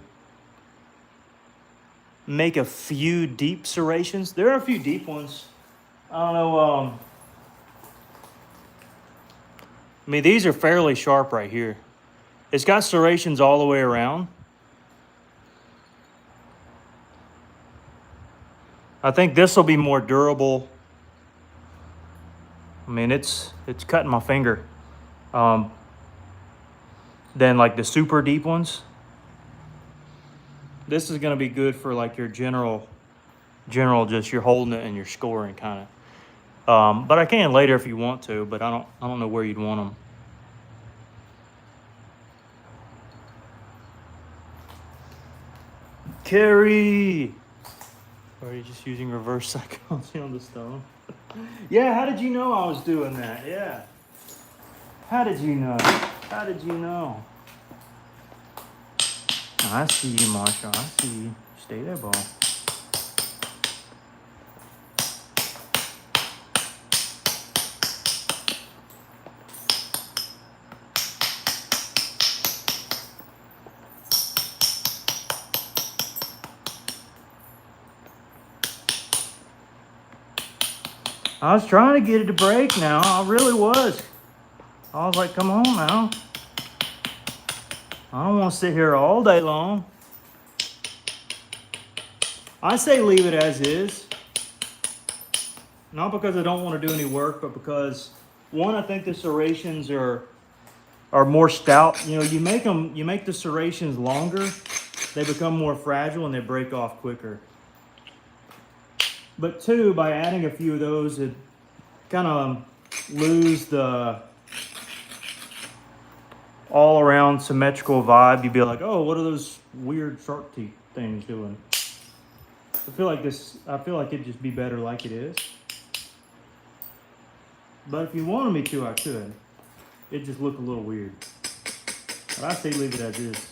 [SPEAKER 1] Make a few deep serrations. There are a few deep ones. I don't know, I mean, these are fairly sharp right here. It's got serrations all the way around. I think this will be more durable. I mean, it's cutting my finger. Than like the super deep ones. This is gonna be good for like your general, just you're holding it and you're scoring kind of. But I can later if you want to, but I don't know where you'd want them. Carrie, Or are you just using reverse psychology on the stone? Yeah, how did you know I was doing that? Yeah. How did you know? How did you know? I see you, Marshall. I see you. Stay there, ball. I was trying to get it to break now. I really was. I was like, come on now. I don't want to sit here all day long. I say leave it as is. Not because I don't want to do any work, but because, one, I think the serrations are more stout. You know, you make the serrations longer, they become more fragile and they break off quicker. But two, by adding a few of those, it kind of lose the all around symmetrical vibe. You'd be like, oh, what are those weird shark teeth things doing? I feel like it'd just be better like it is. But if you wanted me to, I could. It'd just look a little weird. But I say leave it as is.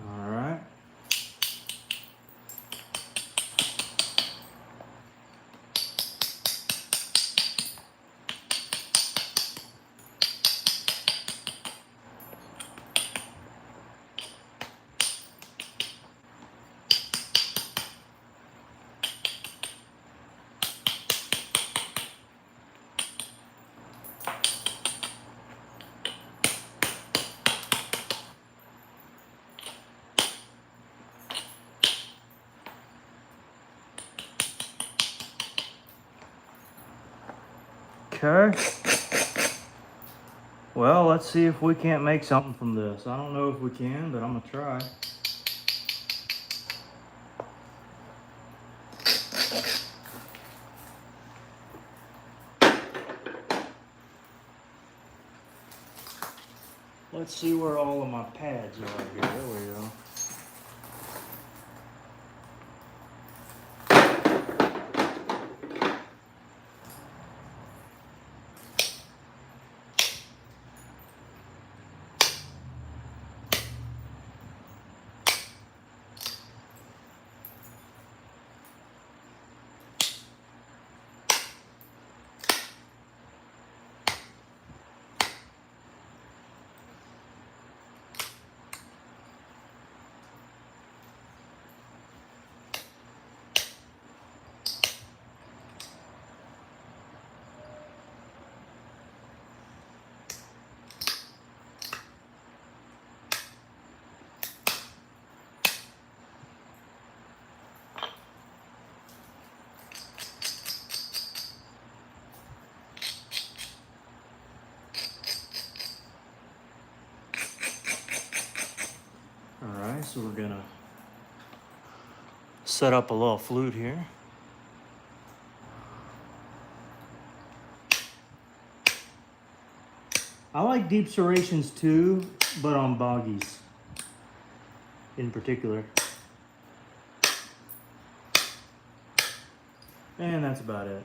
[SPEAKER 1] All right. Okay. Well, let's see if we can't make something from this. I don't know if we can, but I'm gonna try. Let's see where all of my pads are here. There we go. Alright, so we're gonna set up a little flute here. I like deep serrations too, but on boggies in particular. And that's about it.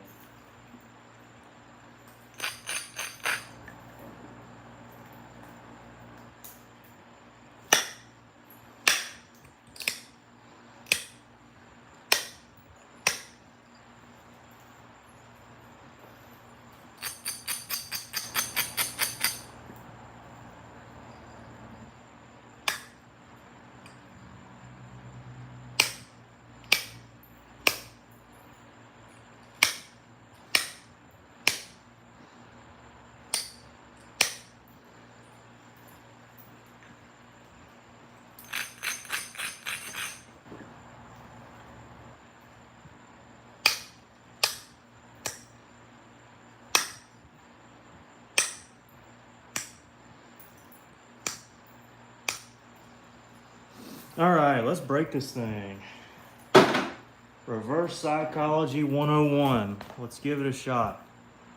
[SPEAKER 1] All right, let's break this thing. Reverse psychology 101. Let's give it a shot.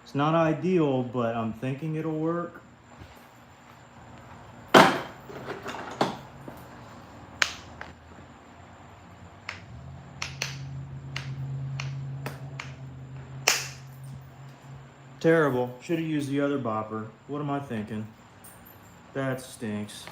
[SPEAKER 1] It's not ideal, but I'm thinking it'll work. Terrible. Should have used the other bopper. What am I thinking? That stinks.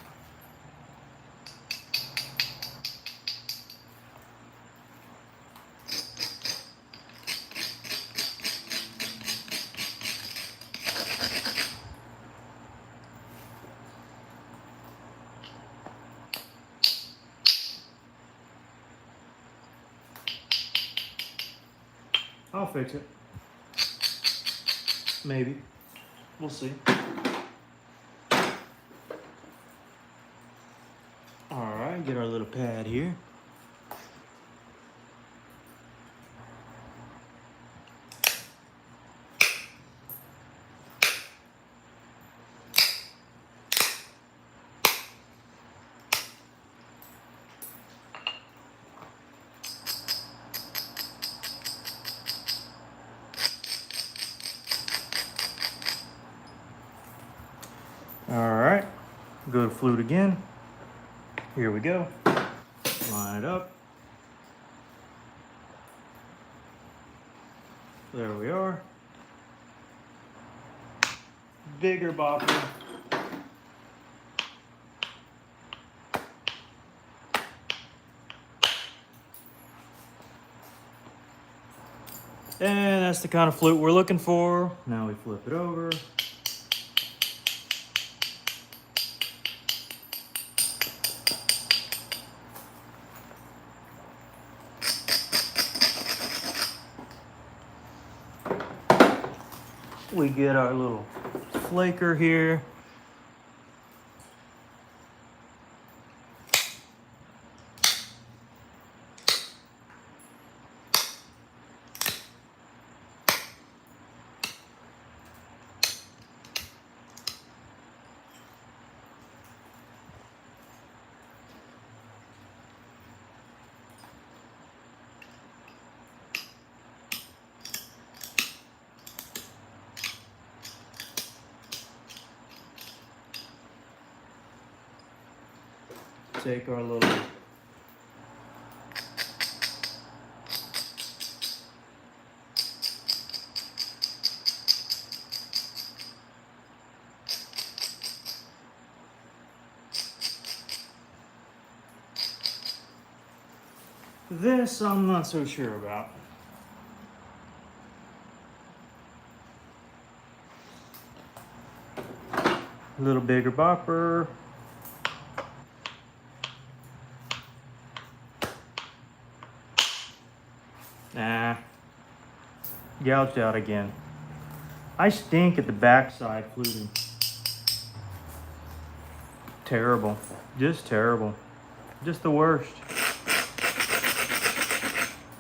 [SPEAKER 1] I'll fix it. Maybe. We'll see. All right, get our little pad here. All right, go to flute again. Here we go. Line it up. There we are. Bigger bopper. And that's the kind of flute we're looking for. Now we flip it over. We get our little flaker here. Take our little this I'm not so sure about. A little bigger bopper. Nah, gouged out again. I stink at the backside fluting. Terrible, just terrible. Just the worst.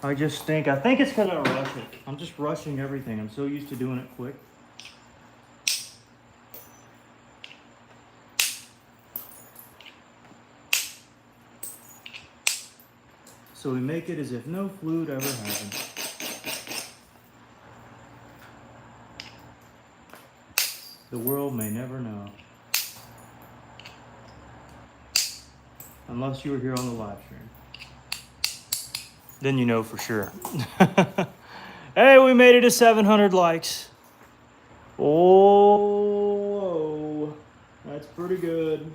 [SPEAKER 1] I just stink. I think it's because I rush it. I'm just rushing everything. I'm so used to doing it quick. So we make it as if no flute ever happened. The world may never know. Unless you were here on the live stream. Then you know for sure. Hey, we made it to 700 likes. Oh, that's pretty good.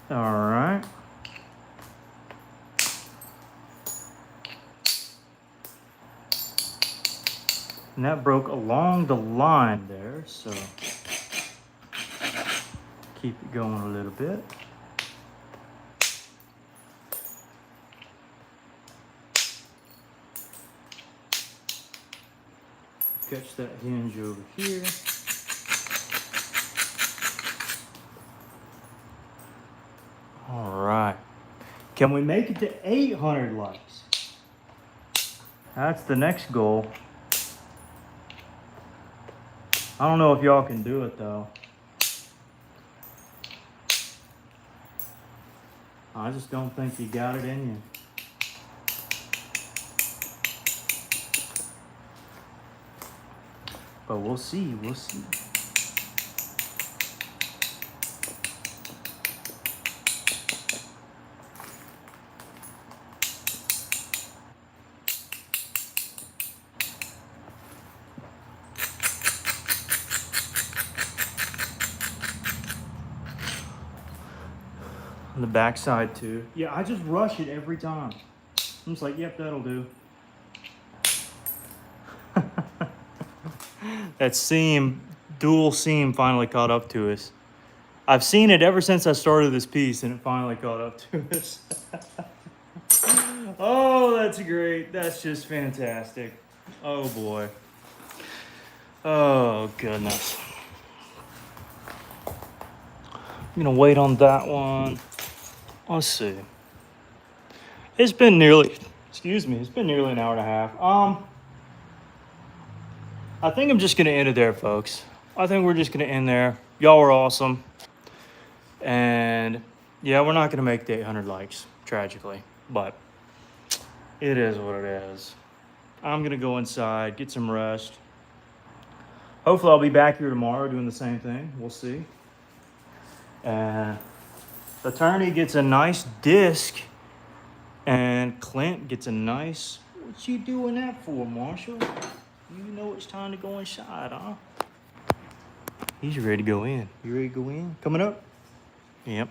[SPEAKER 1] All right. And that broke along the line there, so keep it going a little bit. Catch that hinge over here. All right. Can we make it to 800 likes? That's the next goal. I don't know if y'all can do it though. I just don't think you got it in you. But we'll see, we'll see. On the back side too. Yeah, I just rush it every time. I'm just like, yep, that'll do. That seam, dual seam finally caught up to us. I've seen it ever since I started this piece and it finally caught up to us. Oh, that's great. That's just fantastic. Oh boy. Oh goodness. I'm gonna wait on that one. Let's see. It's been nearly, it's been nearly an hour and a half. I think I'm just gonna end it there, folks. I think we're just gonna end there. Y'all were awesome. And yeah, we're not gonna make the 800 likes, tragically, but it is what it is. I'm gonna go inside, get some rest. Hopefully I'll be back here tomorrow doing the same thing. We'll see. And the attorney gets a nice disc and Clint gets a nice, what you doing that for, Marshall? You know it's time to go inside, huh? He's ready to go in. You ready to go in? Coming up? Yep.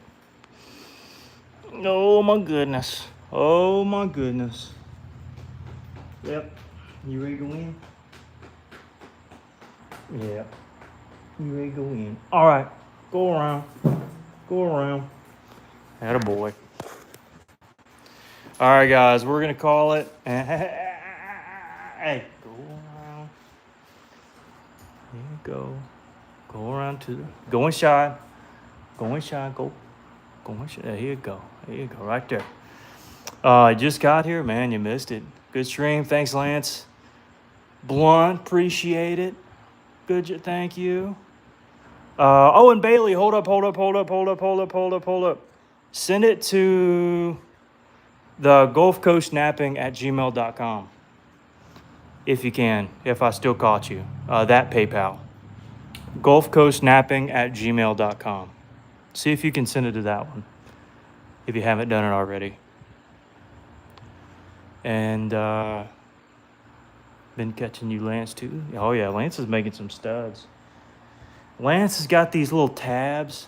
[SPEAKER 1] Oh my goodness. Oh my goodness. Yep. You ready to go in? Yep. You ready to go in? All right. Go around. Go around. Attaboy. All right, guys. We're going to call it. Hey, go around. There you go. Go around to the... Go inside. Go inside. Go. Go inside. There you go. There you go. Right there. I just got here. Man, you missed it. Good stream. Thanks, Lance. Blunt. Appreciate it. Good. Thank you. Oh, and Bailey, hold up. Send it to the Gulf Coast Knapping at gmail.com. If you can, if I still caught you. That PayPal. Gulf Coast Knapping at gmail.com. See if you can send it to that one, if you haven't done it already. And been catching you, Lance, too. Oh, yeah, Lance is making some studs. Lance has got these little tabs.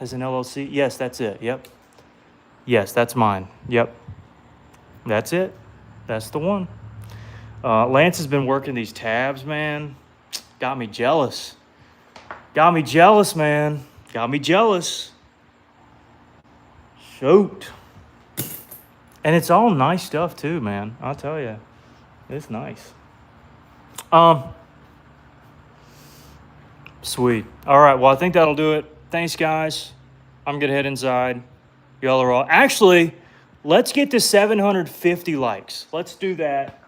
[SPEAKER 1] Has an LLC. Yes, that's it. Yep. Yes, that's mine. Yep. That's it. That's the one. Lance has been working these tabs, man. Got me jealous. Got me jealous, man. Got me jealous. Shoot. And it's all nice stuff, too, man. I'll tell you. It's nice. Sweet. All right. Well, I think that'll do it. Thanks, guys. I'm going to head inside. Y'all are all... Actually, let's get to 750 likes. Let's do that,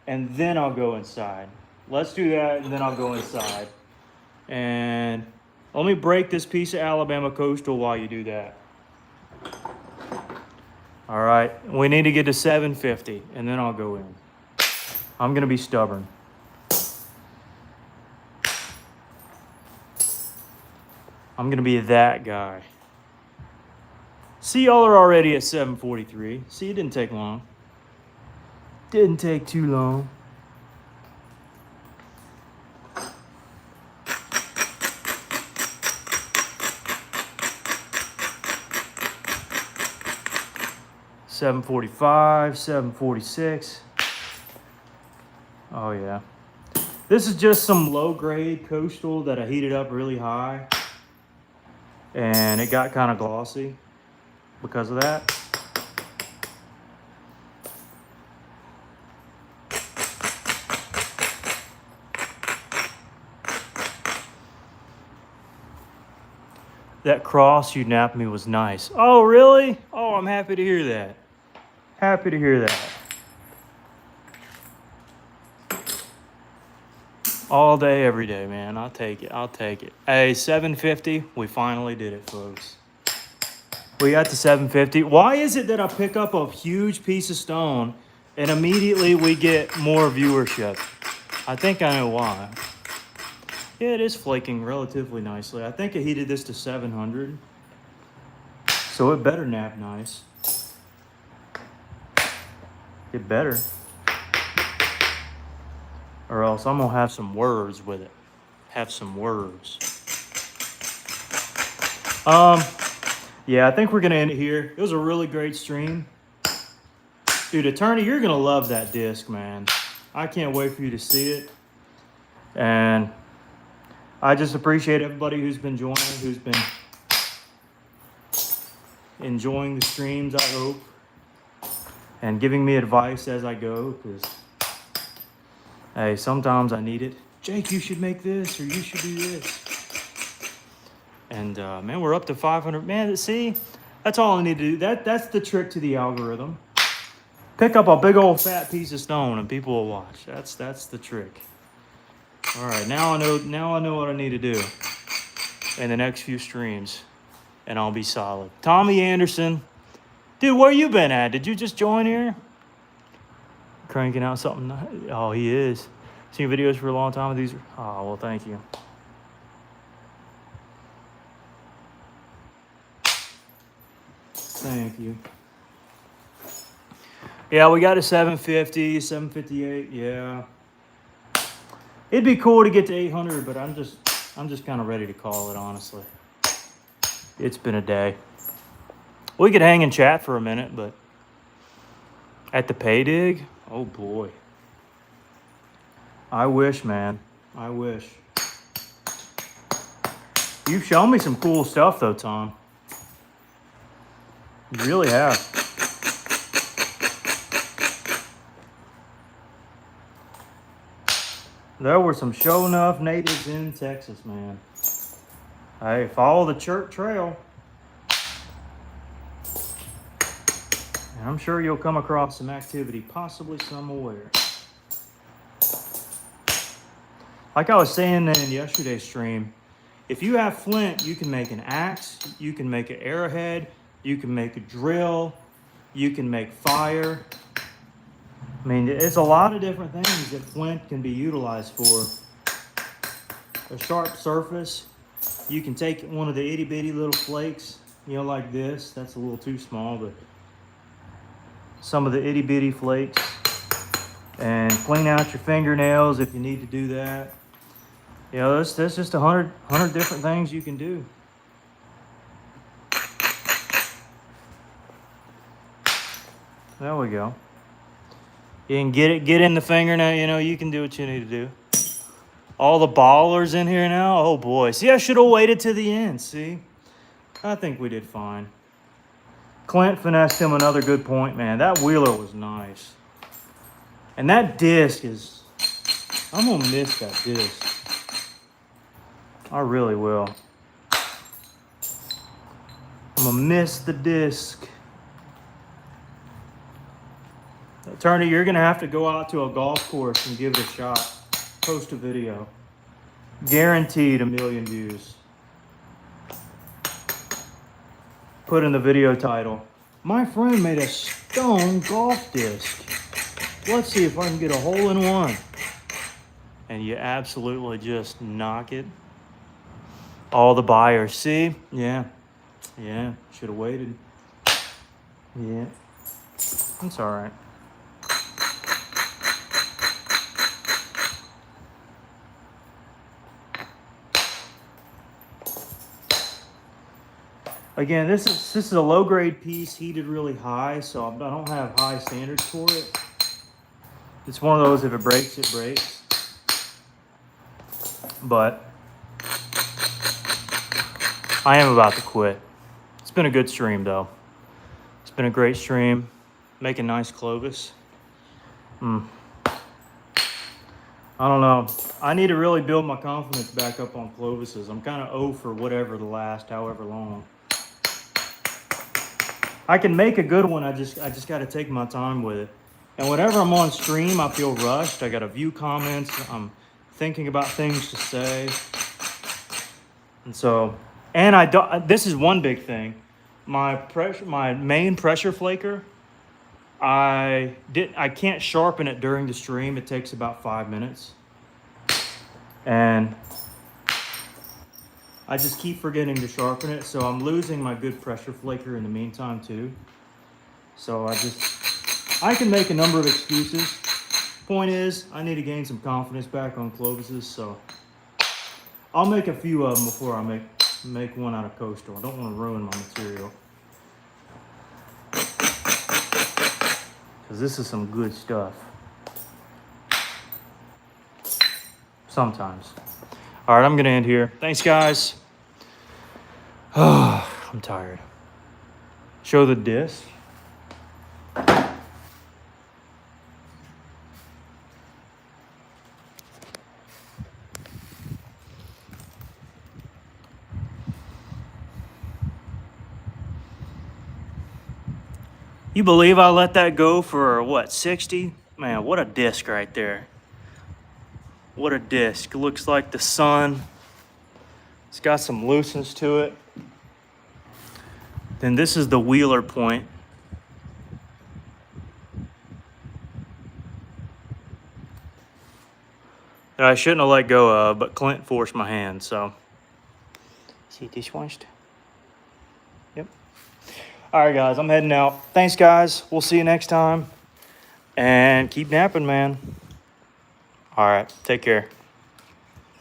[SPEAKER 1] and then I'll go inside. Let's do that, and then I'll go inside. And let me break this piece of Alabama Coastal while you do that. All right. We need to get to 750, and then I'll go in. I'm going to be stubborn. I'm going to be that guy. See, y'all are already at 743. See, it didn't take long. Didn't take too long. $745, $746. Oh yeah. This is just some low-grade coastal that I heated up really high. And it got kind of glossy because of that. that cross you napped me was nice. Oh, really? Oh, I'm happy to hear that. Happy to hear that. All day, every day, man. I'll take it. I'll take it. Hey, 750. We finally did it, folks. We got to 750. Why is it that I pick up a huge piece of stone and immediately we get more viewership? I think I know why. Yeah, it is flaking relatively nicely. I think I heated this to 700. So it better nap nice. It better. Or else I'm gonna have some words with it. Have some words. Yeah, I think we're gonna end it here. It was a really great stream. Dude, Attorney, you're gonna love that disc, man. I can't wait for you to see it. And I just appreciate everybody who's been joining, who's been enjoying the streams, I hope. And giving me advice as I go, because hey, sometimes I need it. Jake, you should make this, or you should do this. And man, we're up to 500. Man, see, that's all I need to do. That's the trick to the algorithm. Pick up a big old fat piece of stone, and people will watch. That's the trick. All right, now I know what I need to do in the next few streams, and I'll be solid. Tommy Anderson, dude, where you been at? Did you just join here? Cranking out something. Oh, he is. Seen videos for a long time with these. Oh, well, thank you. Thank you. Yeah, we got a 750, 758. Yeah. It'd be cool to get to 800, but I'm just kind of ready to call it, honestly. It's been a day. We could hang and chat for a minute, but at the pay dig, oh boy. I wish, man. I wish. You've shown me some cool stuff, though, Tom. You really have. There were some show enough natives in Texas, man. Hey, follow the church trail. And I'm sure you'll come across some activity, possibly somewhere. Like I was saying in yesterday's stream, if you have flint, you can make an axe, you can make an arrowhead, you can make a drill, you can make fire. I mean, it's a lot of different things that flint can be utilized for. A sharp surface, you can take one of the itty bitty little flakes, you know, like this. That's a little too small, but some of the itty bitty flakes, and clean out your fingernails if you need to do that. You know, that's just 100 different things you can do. There we go. You can get in the fingernail, you know, you can do what you need to do. All the ballers in here now, oh boy. See, I should have waited to the end, see? I think we did fine. Clint finessed him another good point, man. That wheeler was nice. And that disc is, I'm gonna miss that disc. I really will. I'm gonna miss the disc. Attorney, you're gonna have to go out to a golf course and give it a shot. Post a video. Guaranteed 1 million views. Put in the video title, my friend made a stone golf disc. Let's see if I can get a hole in one. And you absolutely just knock it. All the buyers, see? Yeah, should have waited. Yeah, it's all right. Again, this is a low grade piece, heated really high, so I don't have high standards for it. It's one of those, if it breaks, it breaks. But I am about to quit. It's been a good stream, though. It's been a great stream. Making nice Clovis. I don't know. I need to really build my confidence back up on Clovis's. I'm kind of 0 for whatever the last however long. I can make a good one. I just got to take my time with it. And whenever I'm on stream, I feel rushed. I got to view comments. I'm thinking about things to say. And so, and I don't, this is one big thing. My main pressure flaker, I can't sharpen it during the stream. It takes about 5 minutes. And I just keep forgetting to sharpen it. So I'm losing my good pressure flaker in the meantime too. So I can make a number of excuses. Point is, I need to gain some confidence back on Clovis's, so I'll make a few of them before I make one out of Coastal. I don't want to ruin my material, because this is some good stuff. Sometimes. All right, I'm gonna end here. Thanks, guys. Oh, I'm tired. Show the disc. You believe I let that go for what, 60? Man, what a disc right there. What a disc. Looks like the sun. It's got some looseness to it. Then this is the wheeler point. That I shouldn't have let go of, but Clint forced my hand, so. See, dishwashed? Yep. All right, guys, I'm heading out. Thanks, guys. We'll see you next time. And keep napping, man. All right, take care.